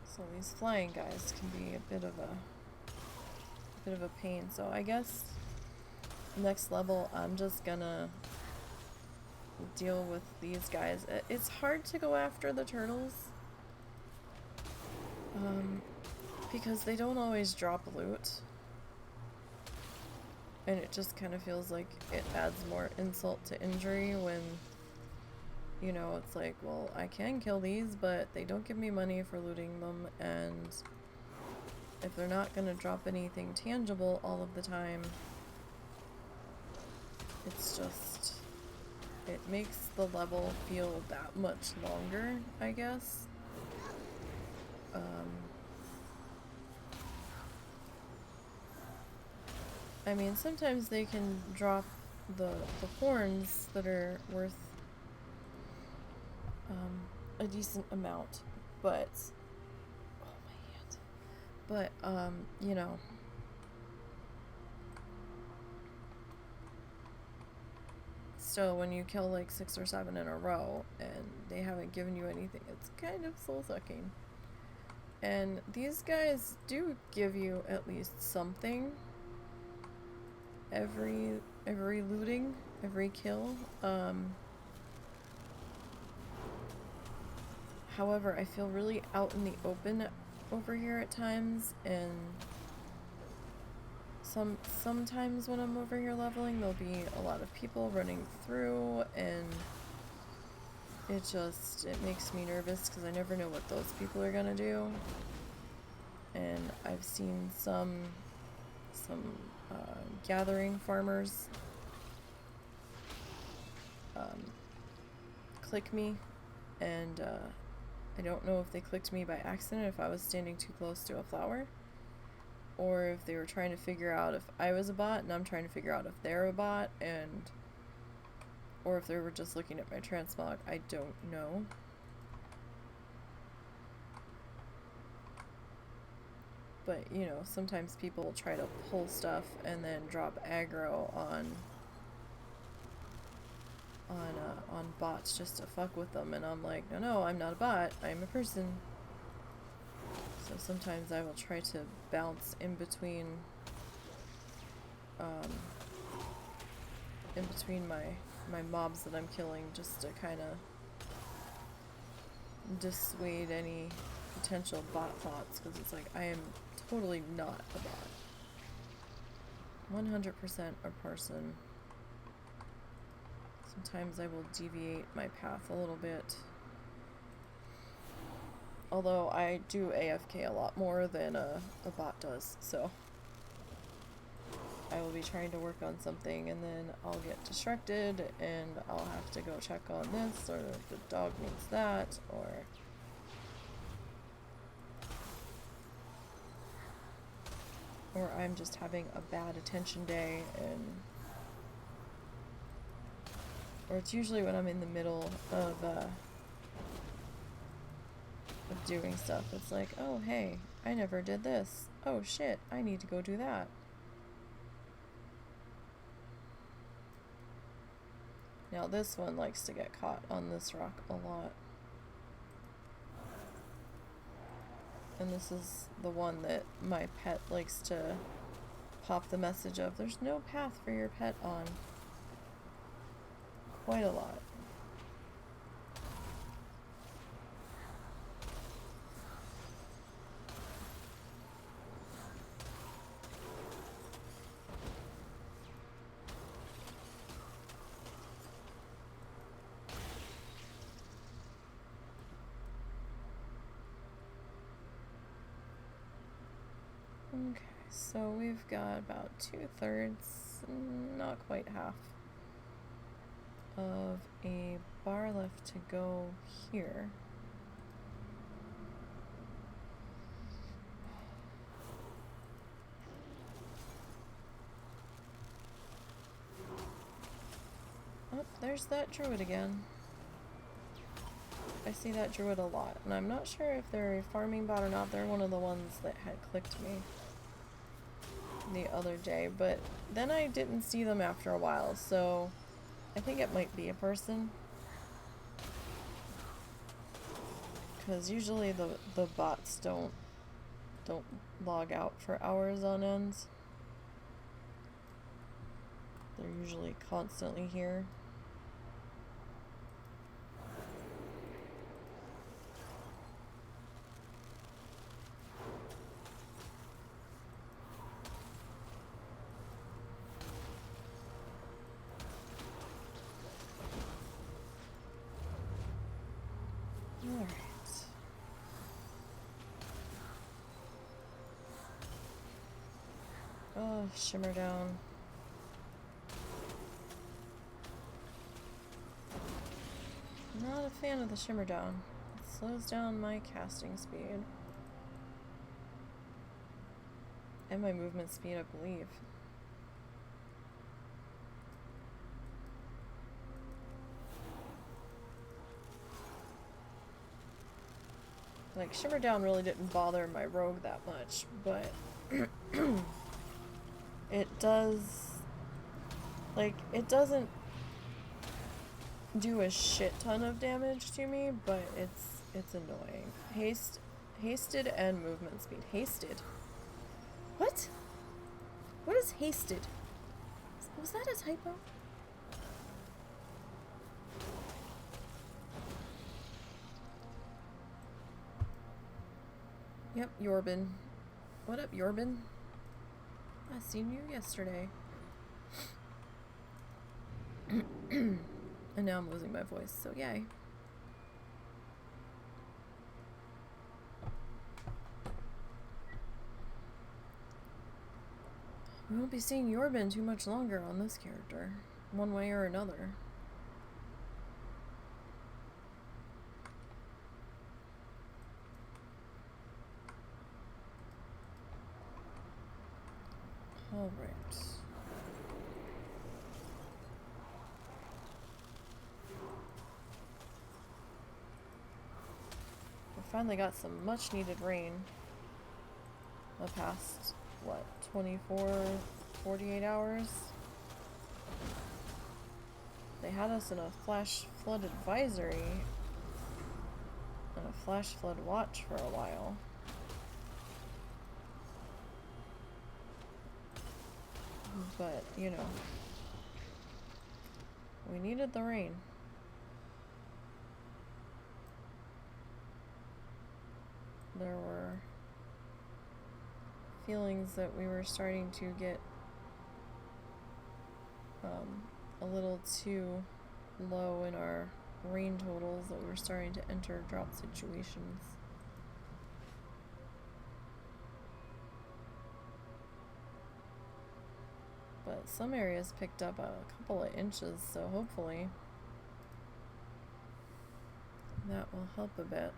So these flying guys can be a bit of a pain. So I guess next level I'm just gonna deal with these guys. It's hard to go after the turtles because they don't always drop loot, and it just kind of feels like it adds more insult to injury when, you know, it's like, well, I can kill these, but they don't give me money for looting them, and if they're not gonna drop anything tangible all of the time, it's just, it makes the level feel that much longer, I guess. I mean, sometimes they can drop the horns that are worth a decent amount, but oh my hand. But you know, still, when you kill like 6 or 7 in a row and they haven't given you anything, it's kind of soul-sucking. And these guys do give you at least something every looting, every kill. However, I feel really out in the open over here at times, and sometimes when I'm over here leveling, there'll be a lot of people running through, and it makes me nervous because I never know what those people are gonna do. And I've seen some gathering farmers click me, and I don't know if they clicked me by accident, if I was standing too close to a flower, or if they were trying to figure out if I was a bot and I'm trying to figure out if they're a bot, or if they were just looking at my transmog. I don't know. But, you know, sometimes people will try to pull stuff and then drop aggro on bots just to fuck with them, and I'm like, no, I'm not a bot, I'm a person. So sometimes I will try to bounce in between my mobs that I'm killing, just to kind of dissuade any potential bot thoughts, because it's like, I am totally not a bot. 100% a person. Sometimes I will deviate my path a little bit. Although I do AFK a lot more than a bot does, so I will be trying to work on something and then I'll get distracted and I'll have to go check on this, or the dog needs that, or I'm just having a bad attention day, or it's usually when I'm in the middle of doing stuff. It's like, oh hey, I never did this. Oh shit, I need to go do that. Now this one likes to get caught on this rock a lot. And this is the one that my pet likes to pop the message of, there's no path for your pet on. Quite a lot. Okay, so we've got about 2/3, not quite half, of a bar left to go here. Oh, there's that druid again. I see that druid a lot, and I'm not sure if they're a farming bot or not. They're one of the ones that had clicked me the other day, but then I didn't see them after a while, so I think it might be a person. Because usually the bots don't log out for hours on end. They're usually constantly here. Alright. Oh, shimmer down. Not a fan of the shimmer down. It slows down my casting speed. And my movement speed, I believe. Like, shimmer down really didn't bother my rogue that much, but it does, like, it doesn't do a shit ton of damage to me, but it's annoying. Hasted and movement speed. Hasted? What? What is hasted? Was that a typo? Yep, Yorbin. What up, Yorbin? I seen you yesterday. And now I'm losing my voice, so yay. We won't be seeing Yorbin too much longer on this character, one way or another. All right. We finally got some much needed rain the past, what, 24, 48 hours? They had us in a flash flood advisory and a flash flood watch for a while. But, you know, we needed the rain. There were feelings that we were starting to get a little too low in our rain totals, that we were starting to enter drought situations. But some areas picked up a couple of inches, so hopefully that will help a bit.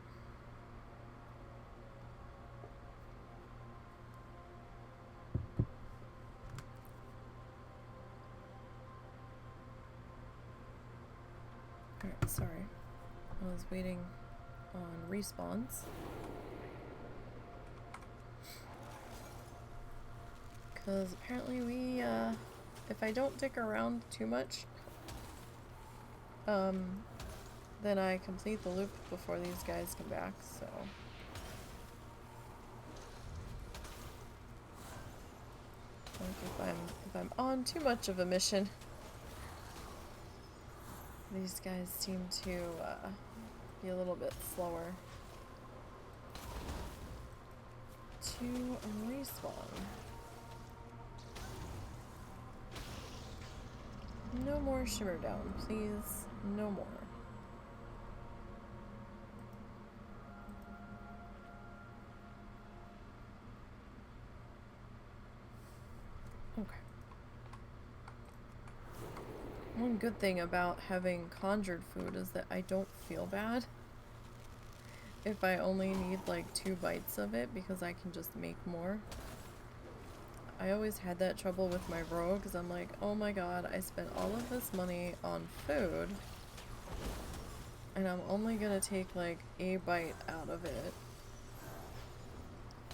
Alright, sorry. I was waiting on respawns. Because apparently we, if I don't dick around too much, then I complete the loop before these guys come back, so. Like if I'm on too much of a mission, these guys seem to, be a little bit slower to respawn. No more shimmer down, please. No more. Okay. One good thing about having conjured food is that I don't feel bad if I only need like 2 bites of it, because I can just make more. I always had that trouble with my rogue, because I'm like, oh my god, I spent all of this money on food, and I'm only gonna take like a bite out of it,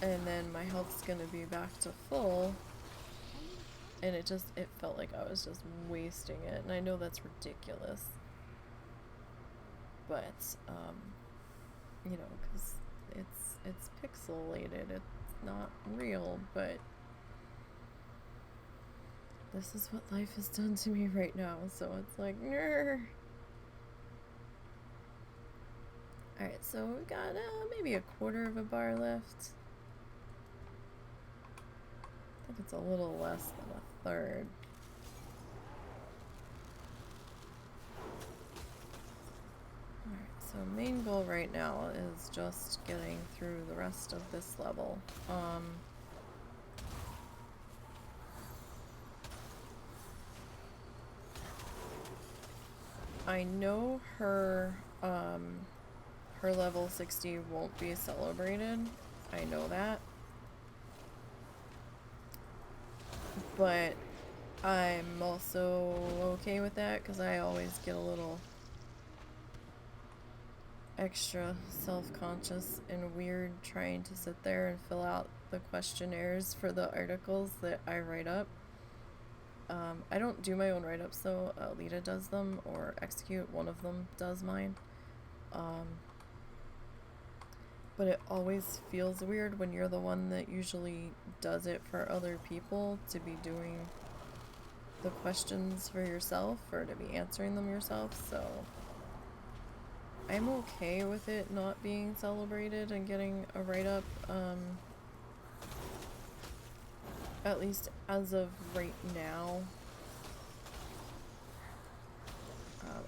and then my health's gonna be back to full, and it felt like I was just wasting it, and I know that's ridiculous, but, you know, because it's pixelated, it's not real, but this is what life has done to me right now, so it's like, nrr. Alright, so we've got maybe a quarter of a bar left. I think it's a little less than a third. Alright, so main goal right now is just getting through the rest of this level. I know her level 60 won't be celebrated. I know that. But I'm also okay with that, because I always get a little extra self-conscious and weird trying to sit there and fill out the questionnaires for the articles that I write up. I don't do my own write-ups though. Lita does them, or Execute, one of them does mine. But it always feels weird when you're the one that usually does it for other people, to be doing the questions for yourself, or to be answering them yourself, so I'm okay with it not being celebrated and getting a write-up, at least as of right now.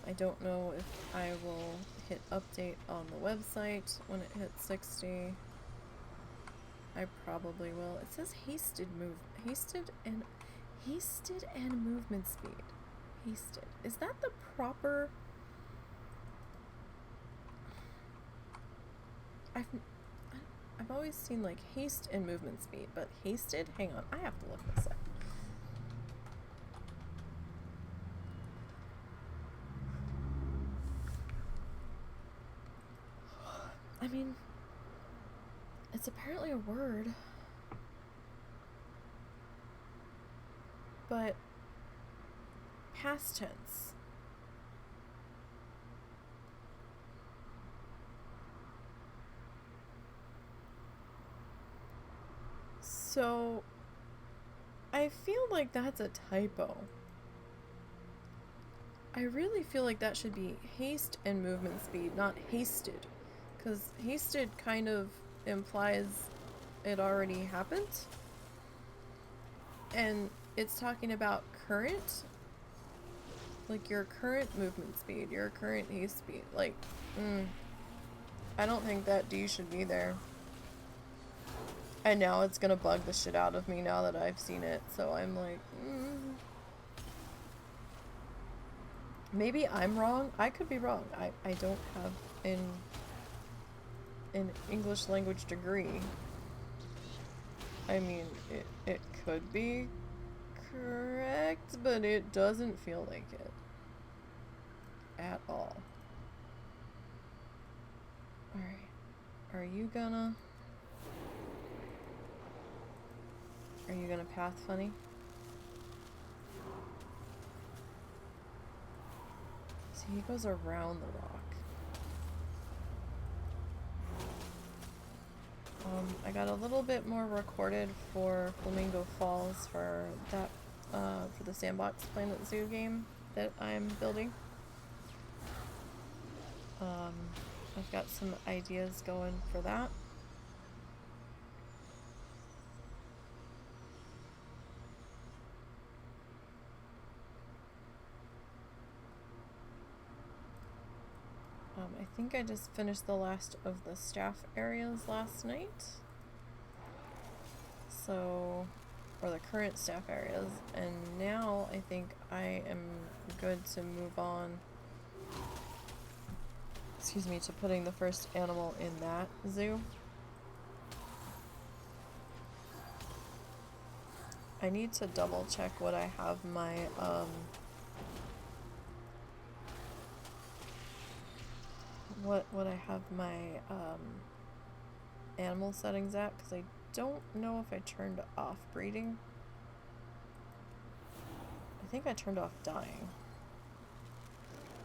I don't know if I will hit update on the website when it hits 60. I probably will. It says hasted and Hasted and movement speed. Hasted. Is that the proper... I've always seen like haste and movement speed, but hasted? Hang on, I have to look this up. I mean, it's apparently a word, but past tense. So, I feel like that's a typo. I really feel like that should be haste and movement speed, not hasted. Because hasted kind of implies it already happened. And it's talking about current. Like your current movement speed, your current haste speed. Like, I don't think that D should be there. And now it's gonna bug the shit out of me now that I've seen it. So I'm like, maybe I'm wrong. I could be wrong. I don't have an English language degree. I mean, it could be correct, but it doesn't feel like it at all. Alright. Are you gonna path funny? See, he goes around the rock. I got a little bit more recorded for Flamingo Falls for that, for the Sandbox Planet Zoo game that I'm building. I've got some ideas going for that. I think I just finished the last of the staff areas last night. So, or the current staff areas, and now I think I am good to move on, excuse me, to putting the first animal in that zoo. I need to double check what I have my, what I have my animal settings at, because I don't know if I turned off breeding. I think I turned off dying,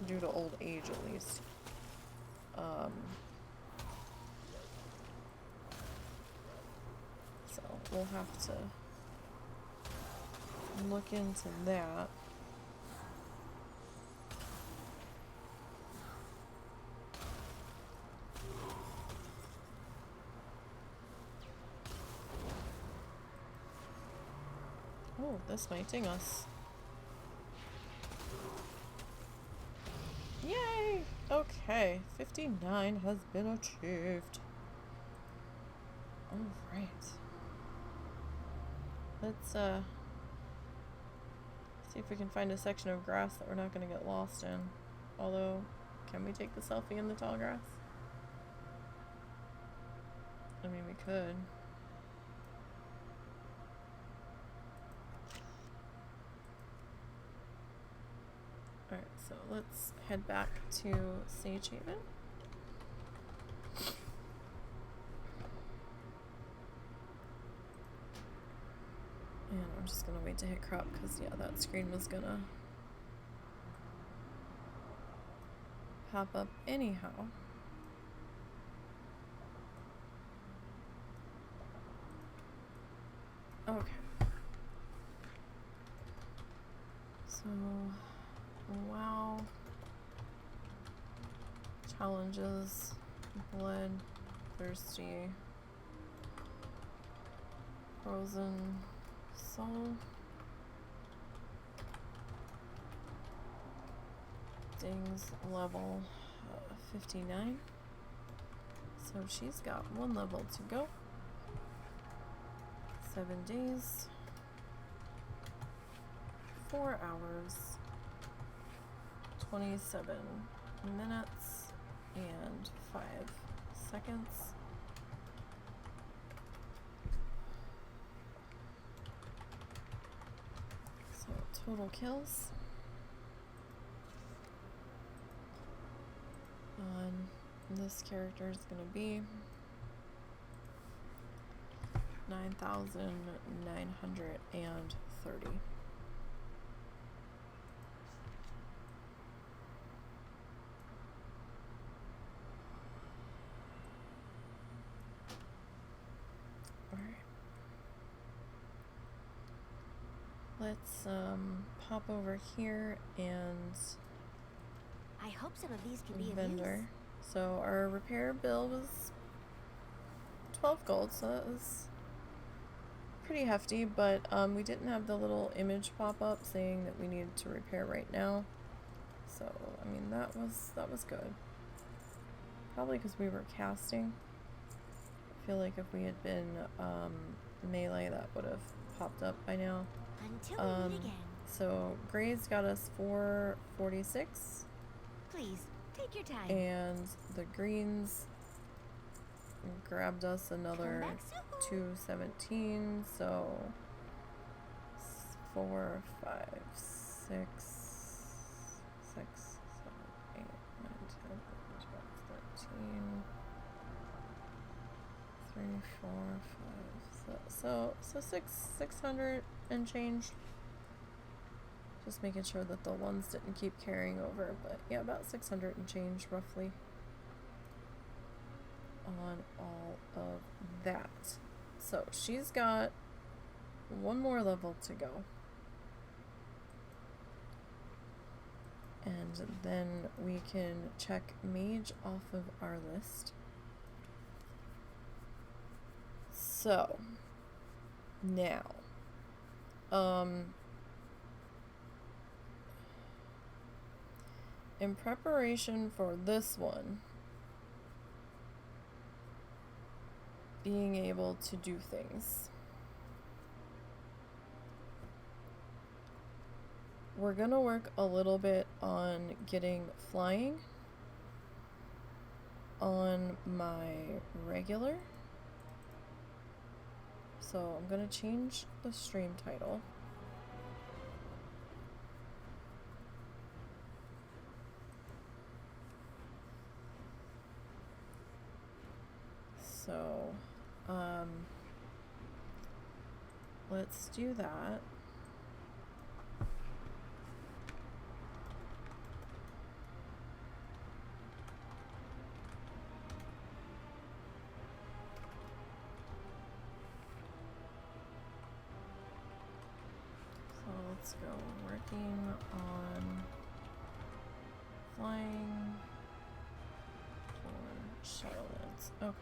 due to old age at least. So we'll have to look into that. Oh, this might ding us. Yay! Okay, 59 has been achieved. Alright. Let's, see if we can find a section of grass that we're not gonna get lost in. Although, can we take the selfie in the tall grass? I mean, we could. Alright, so let's head back to Sage Haven. And I'm just gonna wait to hit crop because, yeah, that screen was gonna pop up anyhow. Okay. So, WoW challenges, blood, thirsty, frozen soul, Ding's level 59, so she's got 1 level to go. 7 days. 4 hours, 27 minutes, and 5 seconds. So total kills on this character is going to be 9,930. Let's pop over here and I hope some of these can be of vendor. use. So our repair bill was 12 gold, so that was pretty hefty, but we didn't have the little image pop up saying that we needed to repair right now. So I mean that was good. Probably because we were casting. I feel like if we had been melee, that would have popped up by now. Until we meet again. So Gray's got us 446. Please, take your time. And the greens grabbed us another Come back soon. 217. So 4, 5, 6, 6, 7, 8, 9, 10, 12, 13, 3, 4, 5. So 600 and change. Just making sure that the ones didn't keep carrying over, but yeah, about 600 and change roughly on all of that. So she's got one more level to go. And then we can check mage off of our list. So now in preparation for this one, being able to do things, we're gonna work a little bit on getting flying on my regular. So I'm gonna change the stream title. So, let's do that. So let's go working on flying for Shadowlands. Okay.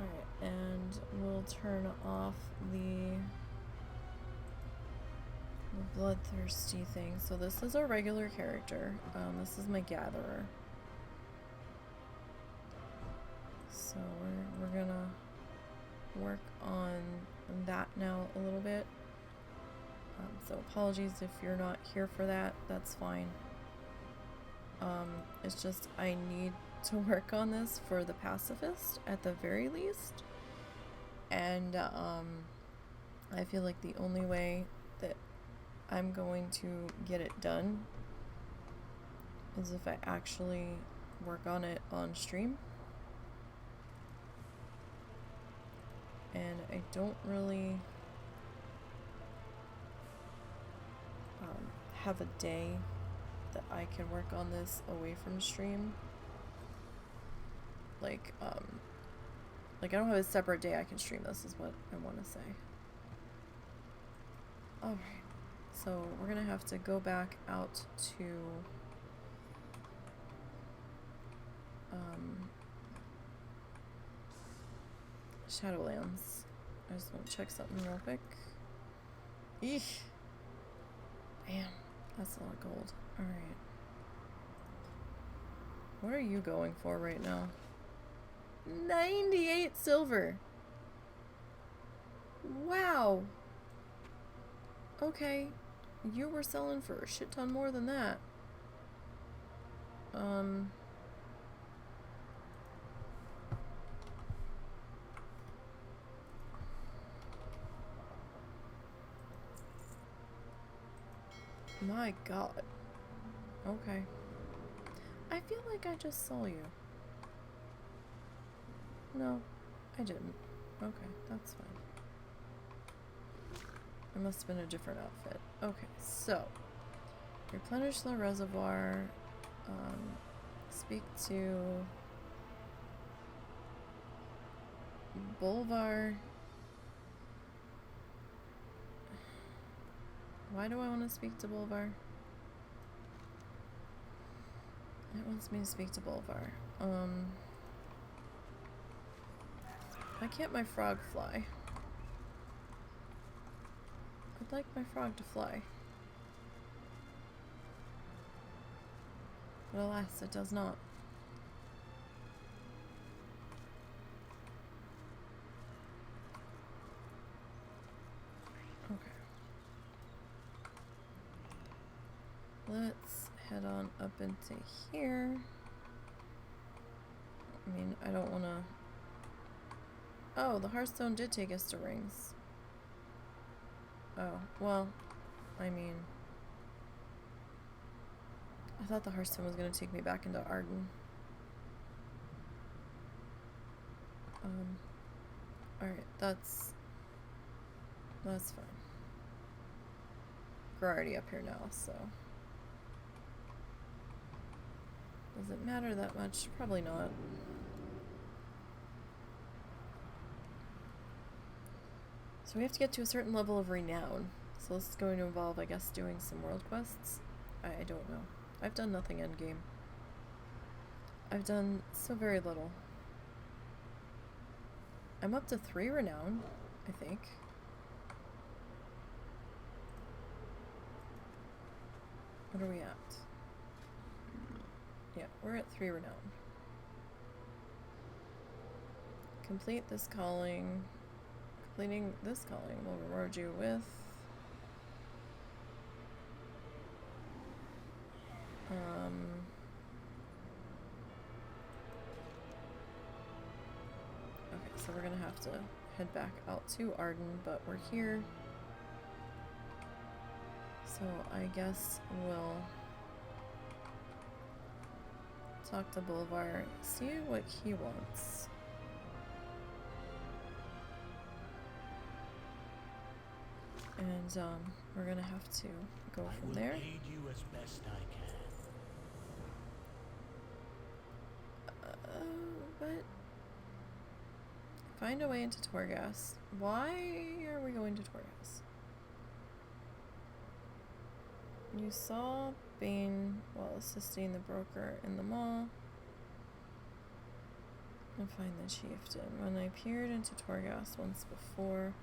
Alright, and we'll turn off the bloodthirsty thing. So this is our regular character. This is my gatherer. So we're gonna work on that now a little bit. So apologies if you're not here for that. That's fine. It's just I need to work on this for the pacifist at the very least, and I feel like the only way that I'm going to get it done is if I actually work on it on stream. And I don't really have a day that I can work on this away from stream. Like I don't have a separate day I can stream this, is what I want to say. Alright, so we're gonna have to go back out to Shadowlands. I just want to check something real quick. Eesh. Damn, that's a lot of gold. Alright. What are you going for right now? 98 silver. Wow. Okay. You were selling for a shit ton more than that. My God. Okay. I feel like I just saw you. No, I didn't. Okay, that's fine. It must have been a different outfit. Okay, so replenish the reservoir. Speak to Bolvar. Why do I want to speak to Bolvar? It wants me to speak to Bolvar. Why can't my frog fly? I'd like my frog to fly. But alas, it does not. Okay. Let's head on up into here. I mean, I don't want to... Oh, the Hearthstone did take us to rings. Oh, well, I mean... I thought the Hearthstone was going to take me back into Arden. Alright, that's fine. We're already up here now, so... Does it matter that much? Probably not. So we have to get to a certain level of renown. So this is going to involve, I guess, doing some world quests? I don't know. I've done nothing endgame. I've done so very little. I'm up to 3 renown, I think. What are we at? Yeah, we're at 3 renown. Complete this calling. Completing this calling will reward you with... Okay, so we're gonna have to head back out to Arden, but we're here. So I guess we'll talk to Bolvar, see what he wants. And we're gonna have to go from there. I will aid you as best I can. But find a way into Torghast. Why are we going to Torghast? You saw Bane while assisting the broker in the mall. And find the chieftain. When I peered into Torghast once before,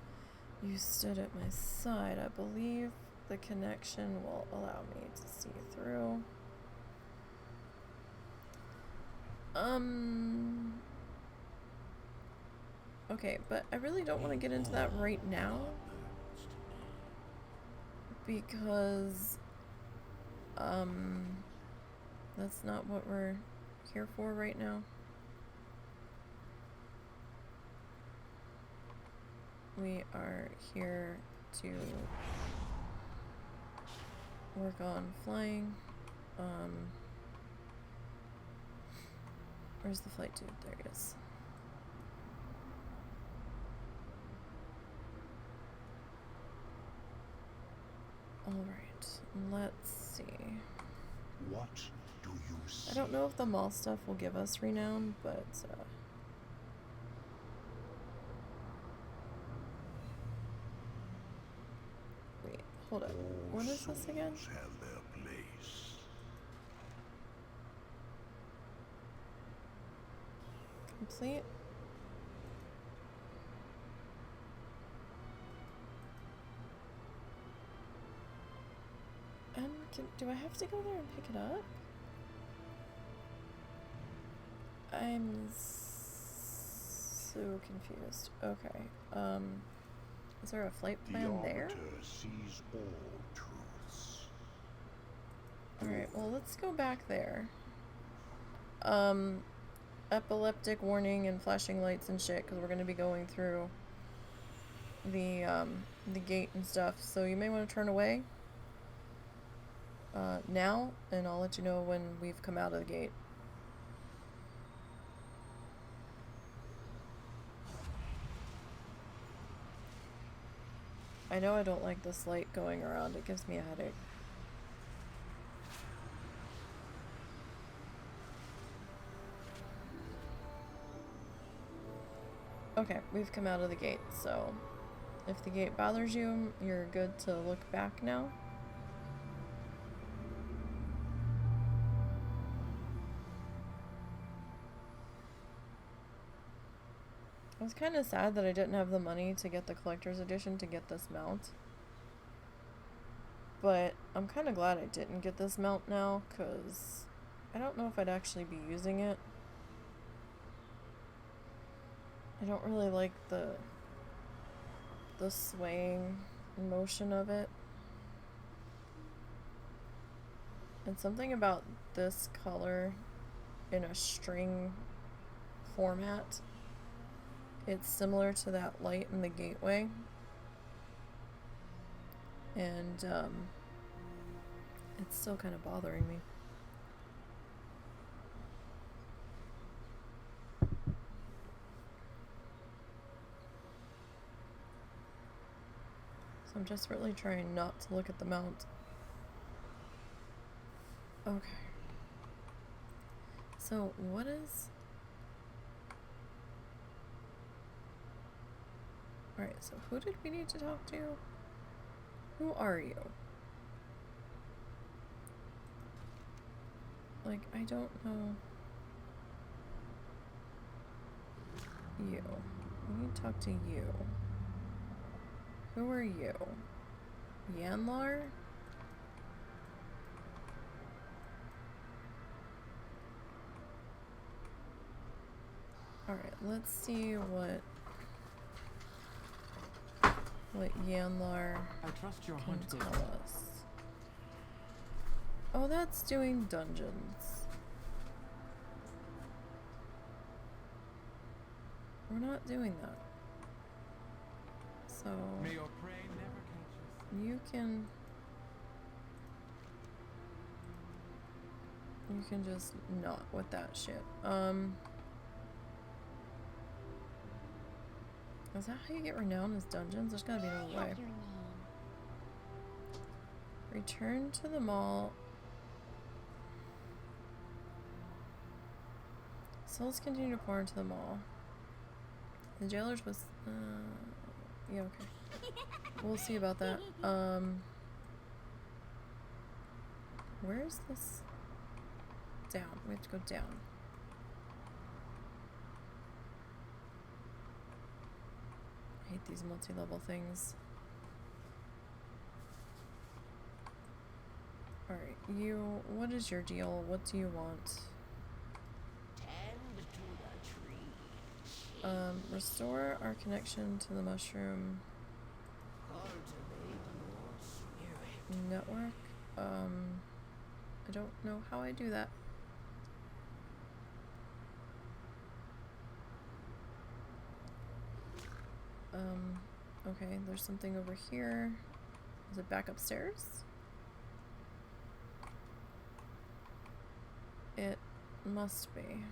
you stood at my side. I believe the connection will allow me to see through. Okay, but I really don't want to get into that right now. Because, that's not what we're here for right now. We are here to work on flying. Where's the flight dude? There he is. Alright, let's see. What do you see? I don't know if the mall stuff will give us renown, but wait, hold up. What is this again? Souls have their place. Complete. Do I have to go there and pick it up? I'm so confused. Okay. Is there a flight The plan there? Arbiter sees all truths. Alright, well, let's go back there. Epileptic warning and flashing lights and shit, because we're going to be going through the gate and stuff. So you may want to turn away now, and I'll let you know when we've come out of the gate. I know I don't like this light going around. It gives me a headache. Okay, we've come out of the gate, so if the gate bothers you, you're good to look back now. I was kind of sad that I didn't have the money to get the collector's edition to get this mount. But I'm kind of glad I didn't get this mount now, because I don't know if I'd actually be using it. I don't really like the swaying motion of it. And something about this color in a string format, it's similar to that light in the gateway. And it's still kind of bothering me. So I'm just really trying not to look at the mount. Okay. So what is... Alright, so who did we need to talk to? Who are you? Like, I don't know. You. We need to talk to you. Who are you? Yanlar? Alright, let's see what Yanlar can tell us. Oh, that's doing dungeons. We're not doing that. So May your prey never catch you can just not with that shit. Is that how you get renowned as dungeons? There's gotta be another way. Return to the mall. Souls continue to pour into the mall. The jailers was yeah, okay. We'll see about that. Where's this? Down. We have to go down. I hate these multi-level things. Alright, you, what is your deal? What do you want? Tend to the tree. Restore our connection to the mushroom Cultivate your spirit. network. I don't know how I do that. Okay, there's something over here. Is it back upstairs? It must be.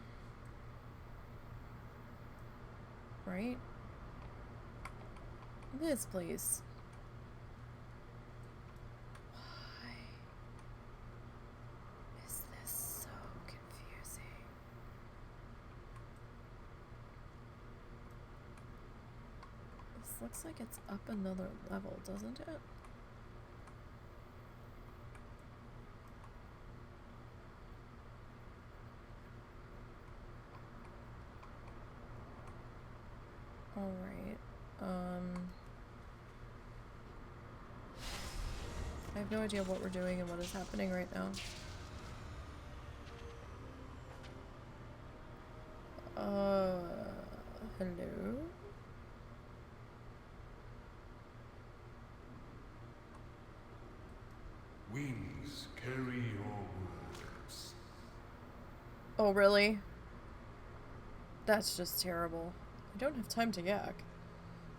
Right? This place. Why is this so confusing? This looks like it's up another level, doesn't it? Alright, I have no idea what we're doing and what is happening right now. Hello? Wings carry your words. Oh, really? That's just terrible. I don't have time to yak.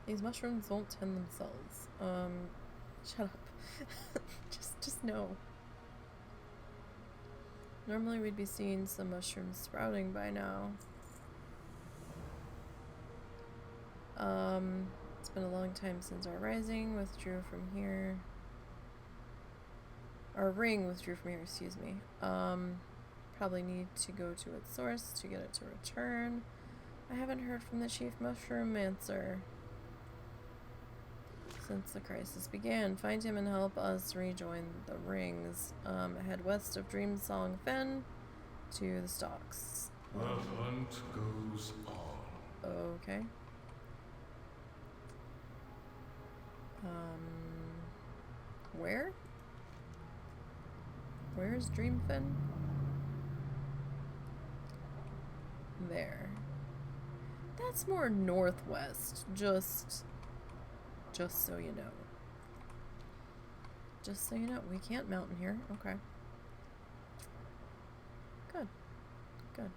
These mushrooms won't tend themselves. Shut up. just no. Normally we'd be seeing some mushrooms sprouting by now. It's been a long time since our rising withdrew from here. Our ring withdrew from here, excuse me. Probably need to go to its source to get it to return. I haven't heard from the chief mushroom-mancer since the crisis began. Find him and help us rejoin the rings. Head west of Dreamsong Fen to the stocks. The hunt goes on. Okay. Where? Where's Dreamfen? There. That's more northwest, just so you know. Just so you know, we can't mountain here. Okay. Good. Good.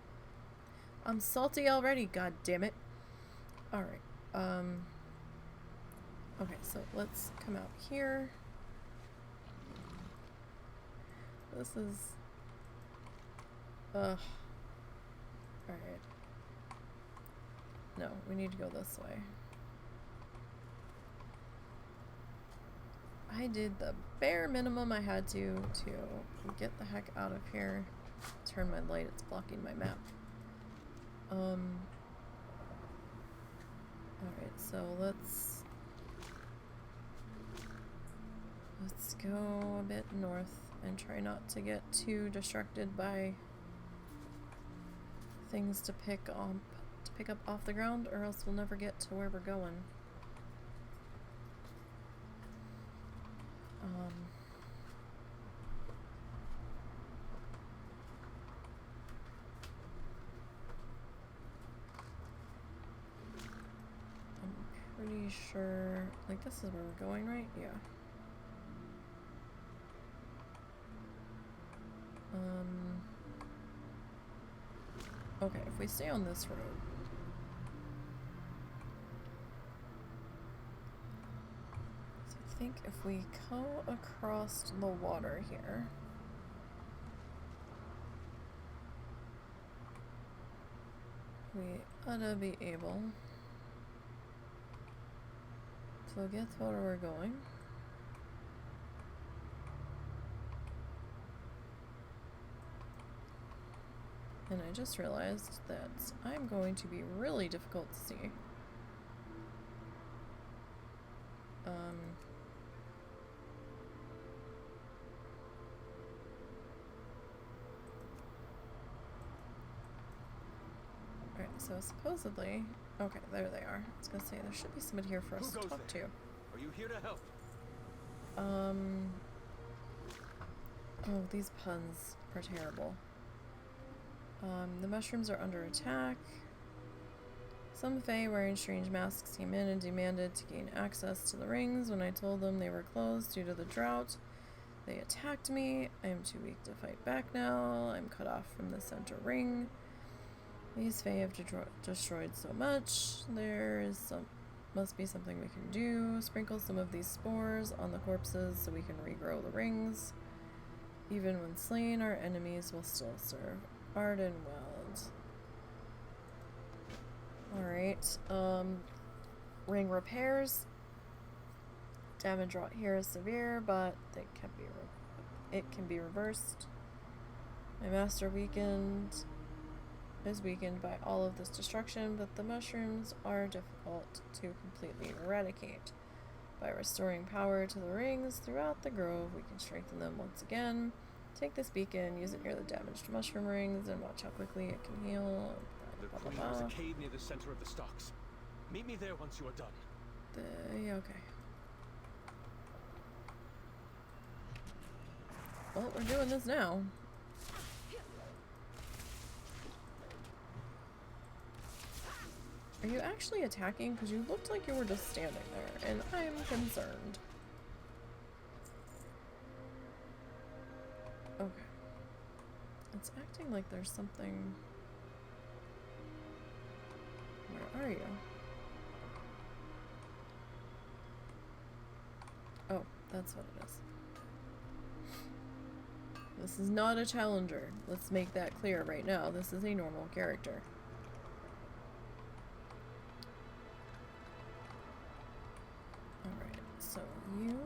I'm salty already, god damn it. Alright. Okay, so let's come out here. This is... Alright. No, we need to go this way. I did the bare minimum I had to get the heck out of here. Turn my light, it's blocking my map. Alright, so let's go a bit north and try not to get too distracted by things to pick up off the ground, or else we'll never get to where we're going. I'm pretty sure, like, this is where we're going, right? Yeah. Okay, if we stay on this road. So I think if we go across the water here. We ought to be able to get to where we're going. And I just realized that I'm going to be really difficult to see. Alright, so supposedly... Okay, there they are. I was gonna say, there should be somebody here for us to talk to. Are you here to help? Oh, these puns are terrible. The mushrooms are under attack. Some Fae wearing strange masks came in and demanded to gain access to the rings. When I told them they were closed due to the drought, they attacked me. I am too weak to fight back now. I'm cut off from the center ring. These Fae have destroyed so much. Must be something we can do. Sprinkle some of these spores on the corpses so we can regrow the rings. Even when slain, our enemies will still serve Ardenweld. Alright, ring repairs. Damage wrought here is severe, but it can be reversed. My master is weakened by all of this destruction, but the mushrooms are difficult to completely eradicate. By restoring power to the rings throughout the grove, we can strengthen them once again. Take this beacon, use it near the damaged mushroom rings, and watch how quickly it can heal. There's a cave near the center of the stocks. Meet me there once you are done. Yeah, okay. Well, we're doing this now. Are you actually attacking? Because you looked like you were just standing there, and I'm concerned. It's acting like there's something. Where are you? Oh, that's what it is. This is not a challenger. Let's make that clear right now. This is a normal character. Alright, so you...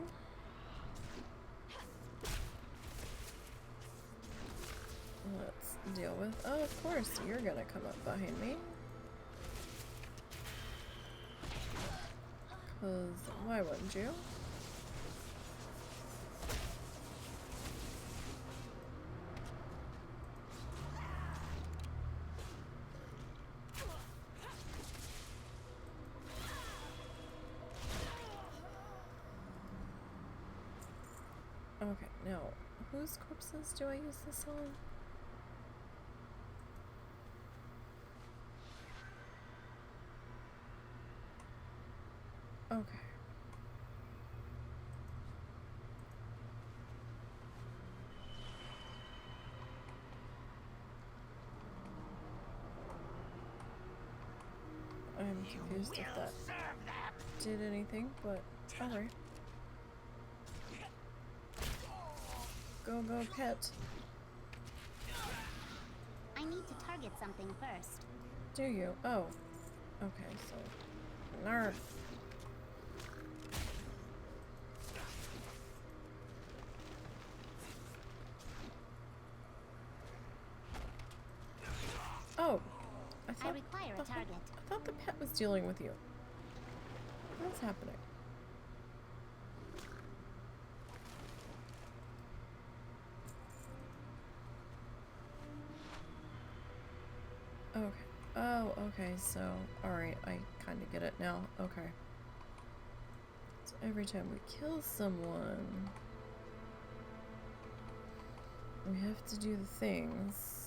Let's deal with... Oh, of course, you're gonna come up behind me. Because why wouldn't you? Okay, now, whose corpses do I use this on? Okay. I'm confused if that did anything, but alright. Go, go, pet. I need to target something first. Do you? Oh. Okay, so... Narf. Oh. I require a target. I thought the pet was dealing with you. What's happening? Okay. Oh, okay, so, alright, I kind of get it now. Okay. So every time we kill someone, we have to do the things.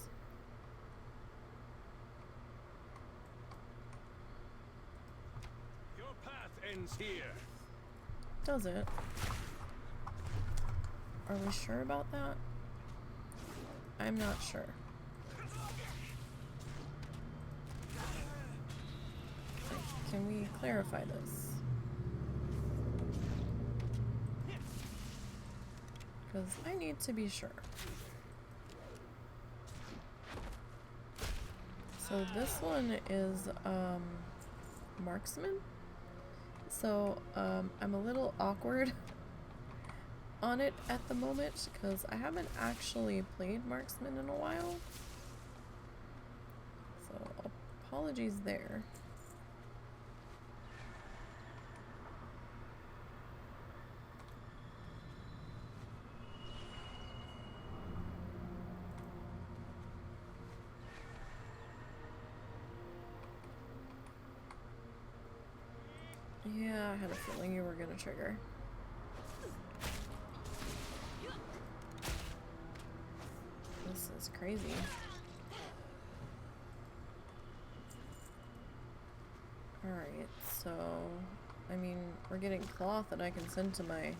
Your path ends here. Does it? Are we sure about that? I'm not sure. Can we clarify this? Because I need to be sure. So this one is marksman. So I'm a little awkward on it at the moment because I haven't actually played marksman in a while. So apologies there. Yeah, I had a feeling you were gonna trigger. This is crazy. Alright, so... I mean, we're getting cloth that I can send to my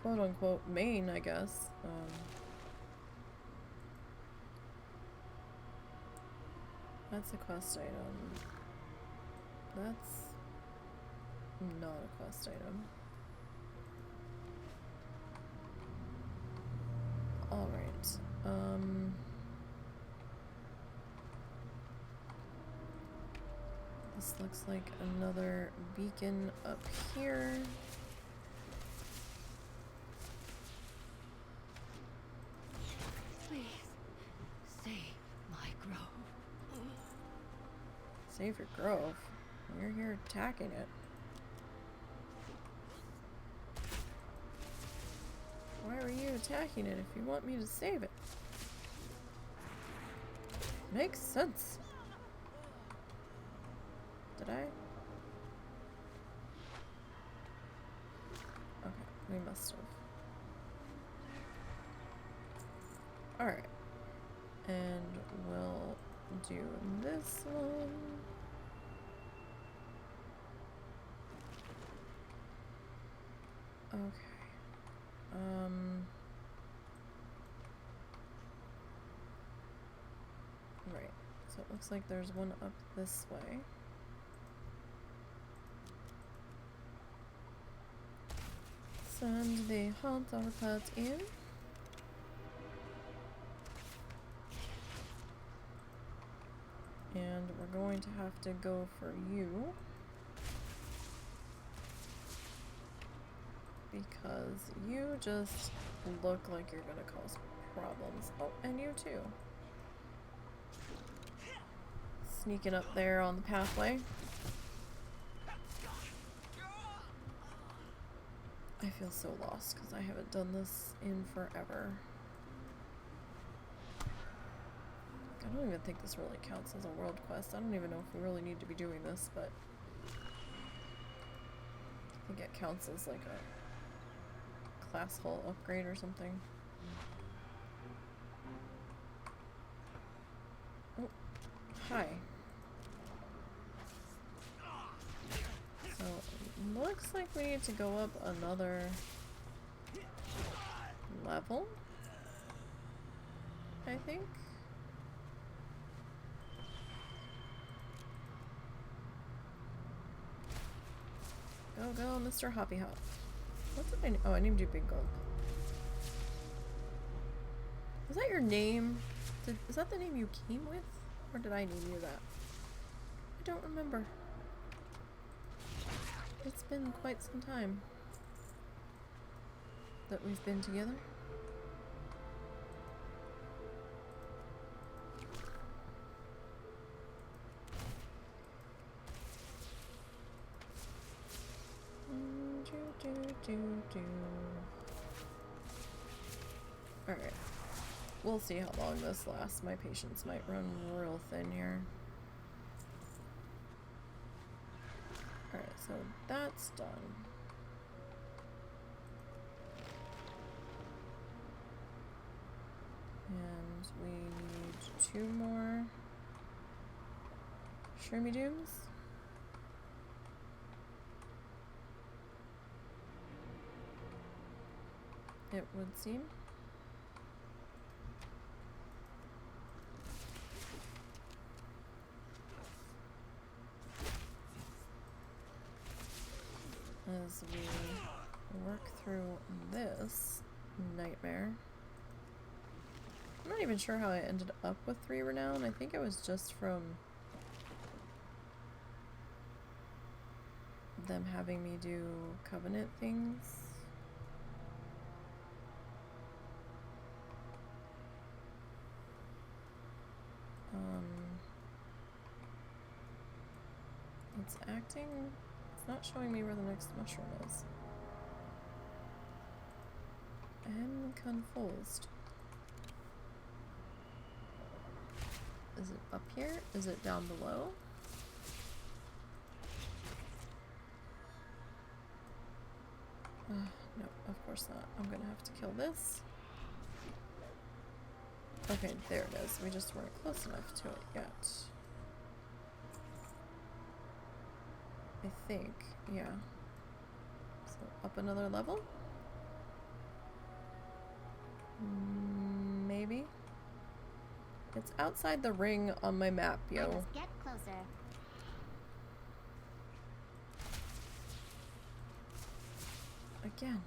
quote-unquote main, I guess. That's a quest item. That's not a quest item. Alright. This looks like another beacon up here. Please, save my grove. Save your grove. You're here attacking it. Why are you attacking it if you want me to save it? Makes sense. Did I? Okay, we must have. Alright. And we'll do this one. Okay. looks like there's one up this way. Send the hunt our pet in. And we're going to have to go for you. Because you just look like you're gonna cause problems. Oh, and you too. Sneaking up there on the pathway. I feel so lost because I haven't done this in forever. I don't even think this really counts as a world quest. I don't even know if we really need to be doing this, but I think it counts as like a class hull upgrade or something. Oh, hi. So, looks like we need to go up another level, I think. Go, go, Mr. Hoppy Hop. What did I oh, I named you Big Gulp. Was that your name? Is that the name you came with? Or did I name you that? I don't remember. It's been quite some time that we've been together. Alright. We'll see how long this lasts. My patience might run real thin here. Alright, so that's done. And we need 2 more Shroomy Dooms. It would seem. As we work through this nightmare. I'm not even sure how I ended up with 3 renown. I think it was just from them having me do covenant things. It's acting. It's not showing me where the next mushroom is. I'm confused. Is it up here? Is it down below? No, of course not. I'm gonna have to kill this. Okay, there it is. We just weren't close enough to it yet. I think, yeah. So up another level? Maybe? It's outside the ring on my map, yo. I must get closer. Again,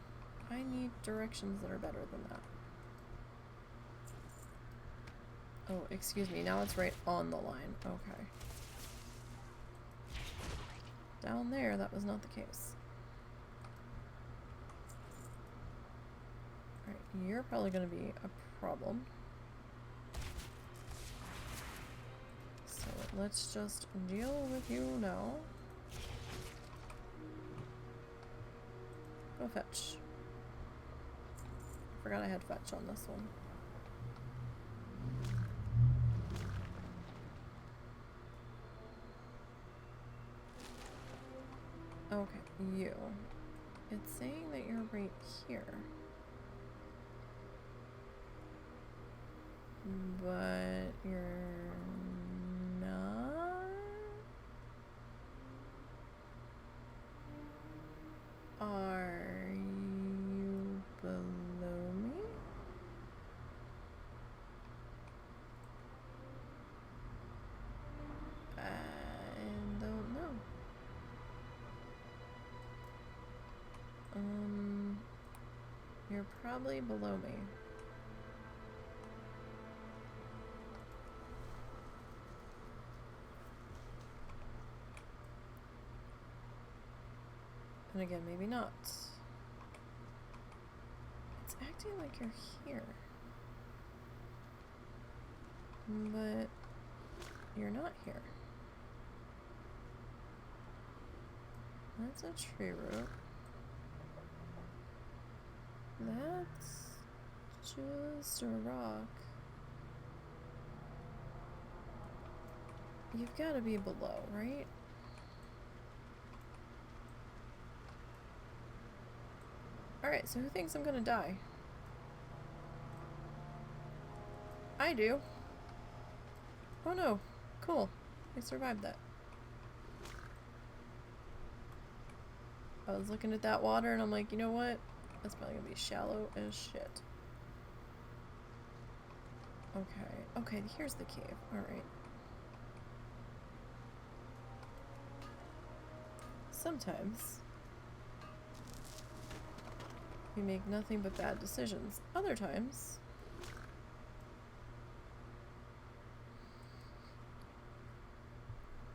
I need directions that are better than that. Oh, excuse me, now it's right on the line. Okay. Down there, that was not the case. Alright, you're probably going to be a problem. So let's just deal with you now. Go fetch. Forgot I had fetch on this one. Okay, you. It's saying that you're right here. But you're not? Are you below me? You're probably below me. And again, maybe not. It's acting like you're here. But you're not here. That's a tree root. That's just a rock. You've got to be below, right? Alright, so who thinks I'm gonna die? I do. Oh no. Cool. I survived that. I was looking at that water and I'm like, you know what? That's probably gonna be shallow as shit. Okay. Okay, here's the cave. Alright. Sometimes we make nothing but bad decisions. Other times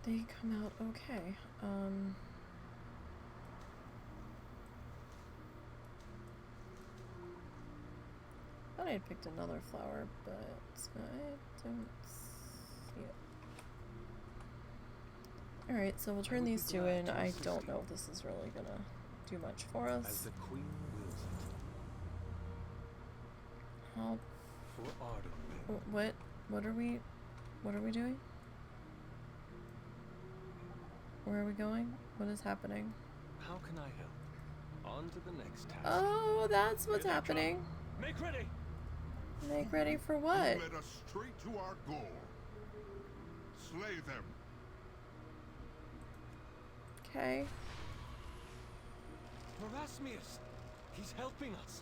they come out okay. Thought I had picked another flower, but I don't see it. Alright, so we'll turn these two in. I don't know if this is really gonna do much for us. As the queen wills it. How? For Arden. What are we doing? Where are we going? What is happening? How can I help? On to the next task. Oh, that's what's happening. Make ready. Make ready for what? You led us straight to our goal. Slay them. Okay. Erasmius, he's helping us.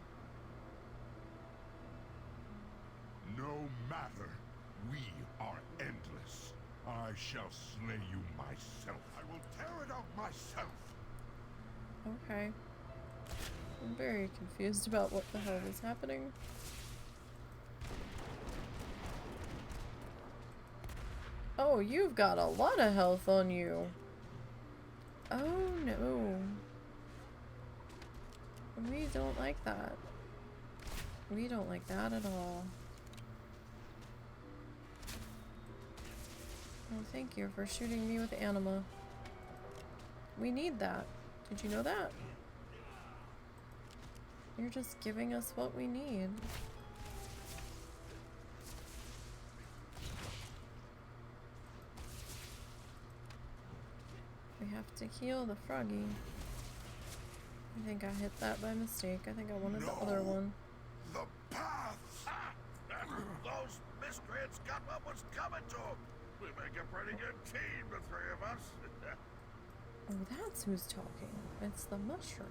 No matter. We are endless. I shall slay you myself. I will tear it out myself. Okay. I'm very confused about what the hell is happening. Oh, you've got a lot of health on you. Oh no. We don't like that. We don't like that at all. Oh, thank you for shooting me with anima. We need that. Did you know that? You're just giving us what we need. We have to heal the froggy. I think I hit that by mistake. I think I wanted the other one. The paths! Those miscreants got what was coming to them. We make a pretty good team, the three of us. Oh, that's who's talking. It's the mushroom.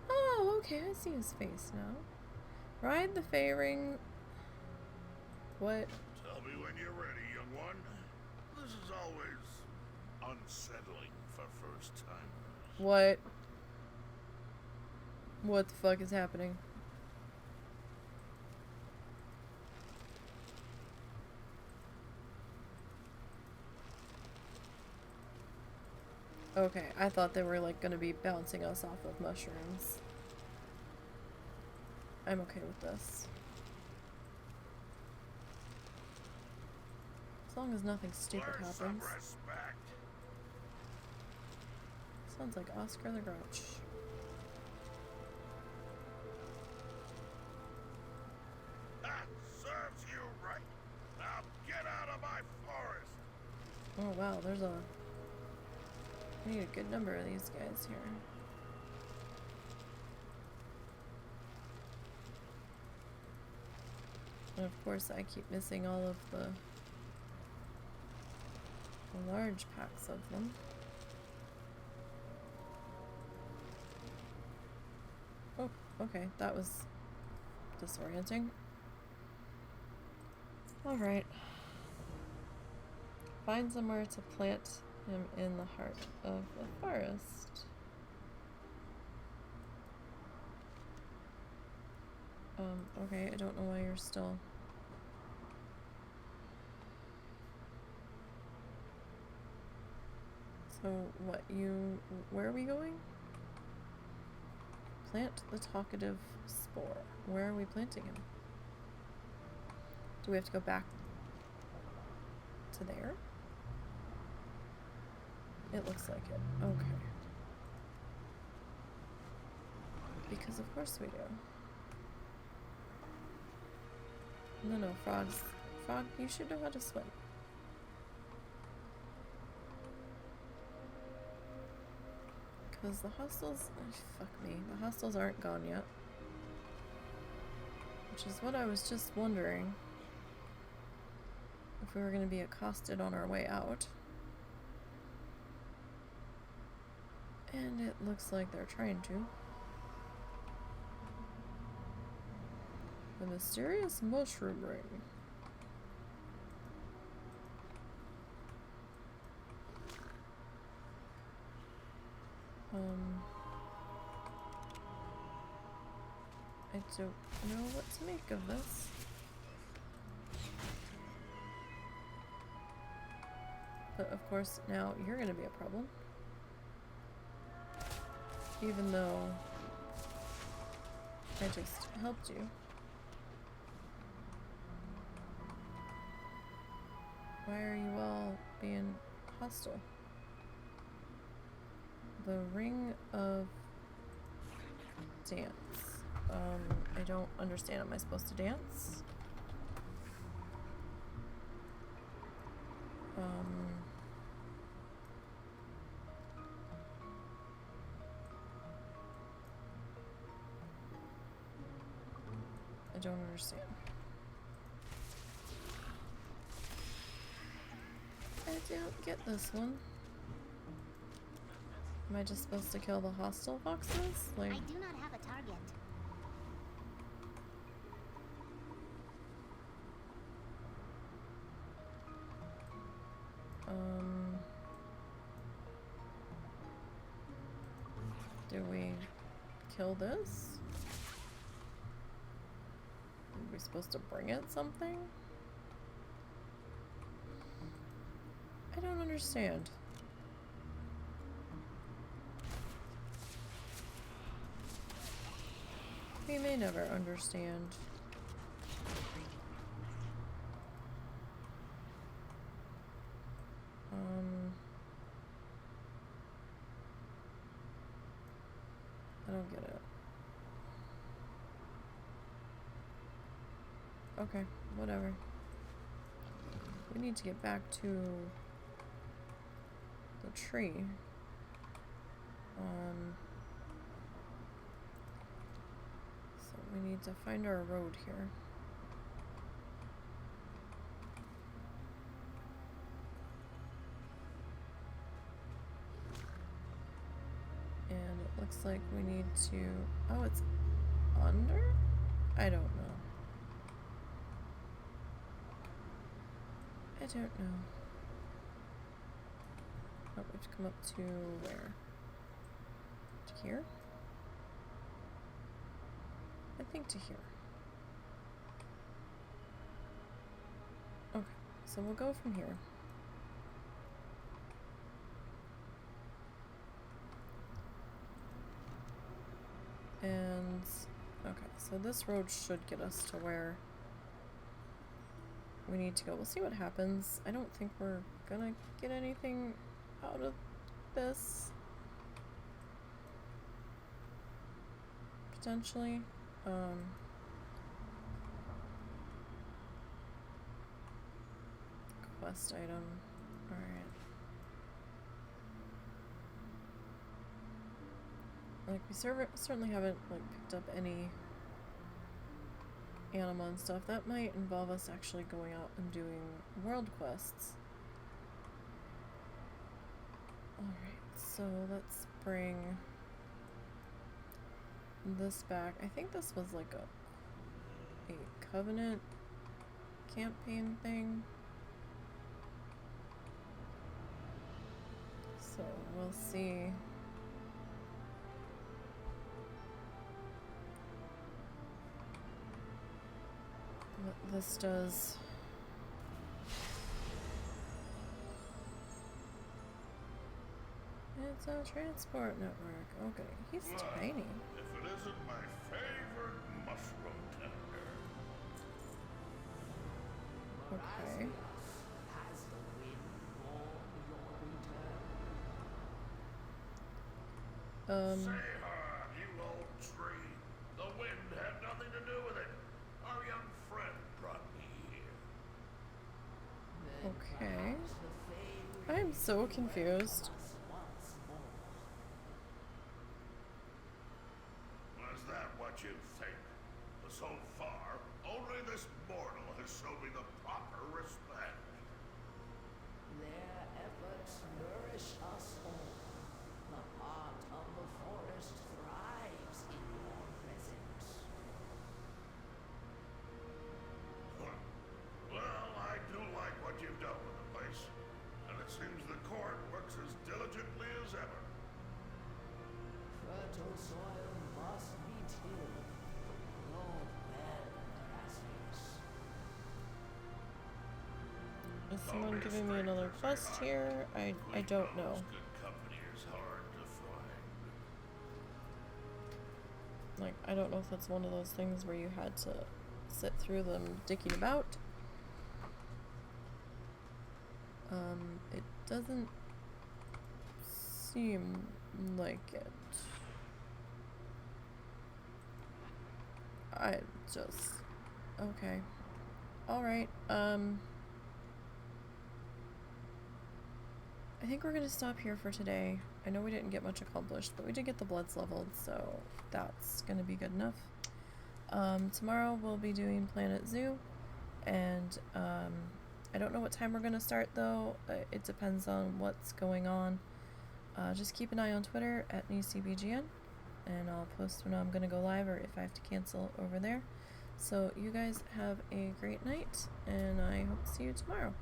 Oh, okay, I see his face now. Ride the fairing. What? Tell me when you're ready, young one. This is always unsettling for first timers. What? What the fuck is happening? Okay, I thought they were like gonna be bouncing us off of mushrooms. I'm okay with this. As long as nothing stupid Learn some happens. respect. Sounds like Oscar the Grouch. That serves you right. Now get out of my forest. Oh wow, there's a... I need a good number of these guys here. And of course I keep missing all of the large packs of them. Oh, okay, that was disorienting. Alright. Find somewhere to plant him in the heart of the forest. Okay, I don't know why you're still... So, what, where are we going? Plant the talkative spore. Where are we planting him? Do we have to go back to there? It looks like it. Okay. Because of course we do. No, frogs. Frog, you should know how to swim. Because the hostels... fuck me. The hostels aren't gone yet. Which is what I was just wondering. If we were going to be accosted on our way out. And it looks like they're trying to. The mysterious mushroom ring. I don't know what to make of this. But of course, now you're gonna be a problem. Even though I just helped you. Why are you all being hostile? The Ring of Dance. I don't understand. Am I supposed to dance? I don't understand. I don't get this one. Am I just supposed to kill the hostile foxes? Like, I do not have a target. do we kill this? Are we supposed to bring it something? I don't understand. We may never understand. I don't get it. Okay, whatever. We need to get back to the tree. So we need to find our road here. And it looks like we need to... Oh, it's under? I don't know. I don't know. Oh, we have to come up to where? To here? I think to here. Okay, so we'll go from here. And, okay, so this road should get us to where we need to go. We'll see what happens. I don't think we're gonna get anything out of this. Potentially. Quest item. Alright. Like, we certainly haven't, like, picked up any anima and stuff. That might involve us actually going out and doing world quests. Alright, so let's bring this back. I think this was like a Covenant campaign thing. So we'll see. this does. It's a transport network. Okay, he's tiny. If it isn't my favorite mushroom tender. Okay. Say you old tree. The wind had nothing to do with it. Our young friend brought me here. Okay. I am so confused. Is that what you think? So far, only this mortal has shown me the proper respect. Their efforts nourish us all. The heart of the forest thrives in your presence. Well, I do like what you've done with the place. And it seems the court works as diligently as ever. Fertile soil must be tilled. Grow well, grasses. Is someone giving me another quest here? I don't know. Good company is hard to find. Like, I don't know if that's one of those things where you had to sit through them dicking about. It doesn't seem like it. I just... Okay. Alright, I think we're gonna stop here for today. I know we didn't get much accomplished, but we did get the bloods leveled, so that's gonna be good enough. Tomorrow we'll be doing Planet Zoo, and I don't know what time we're gonna start though. It depends on what's going on. Just keep an eye on Twitter at NiseyBGN, and I'll post when I'm gonna go live or if I have to cancel over there. So you guys have a great night, and I hope to see you tomorrow.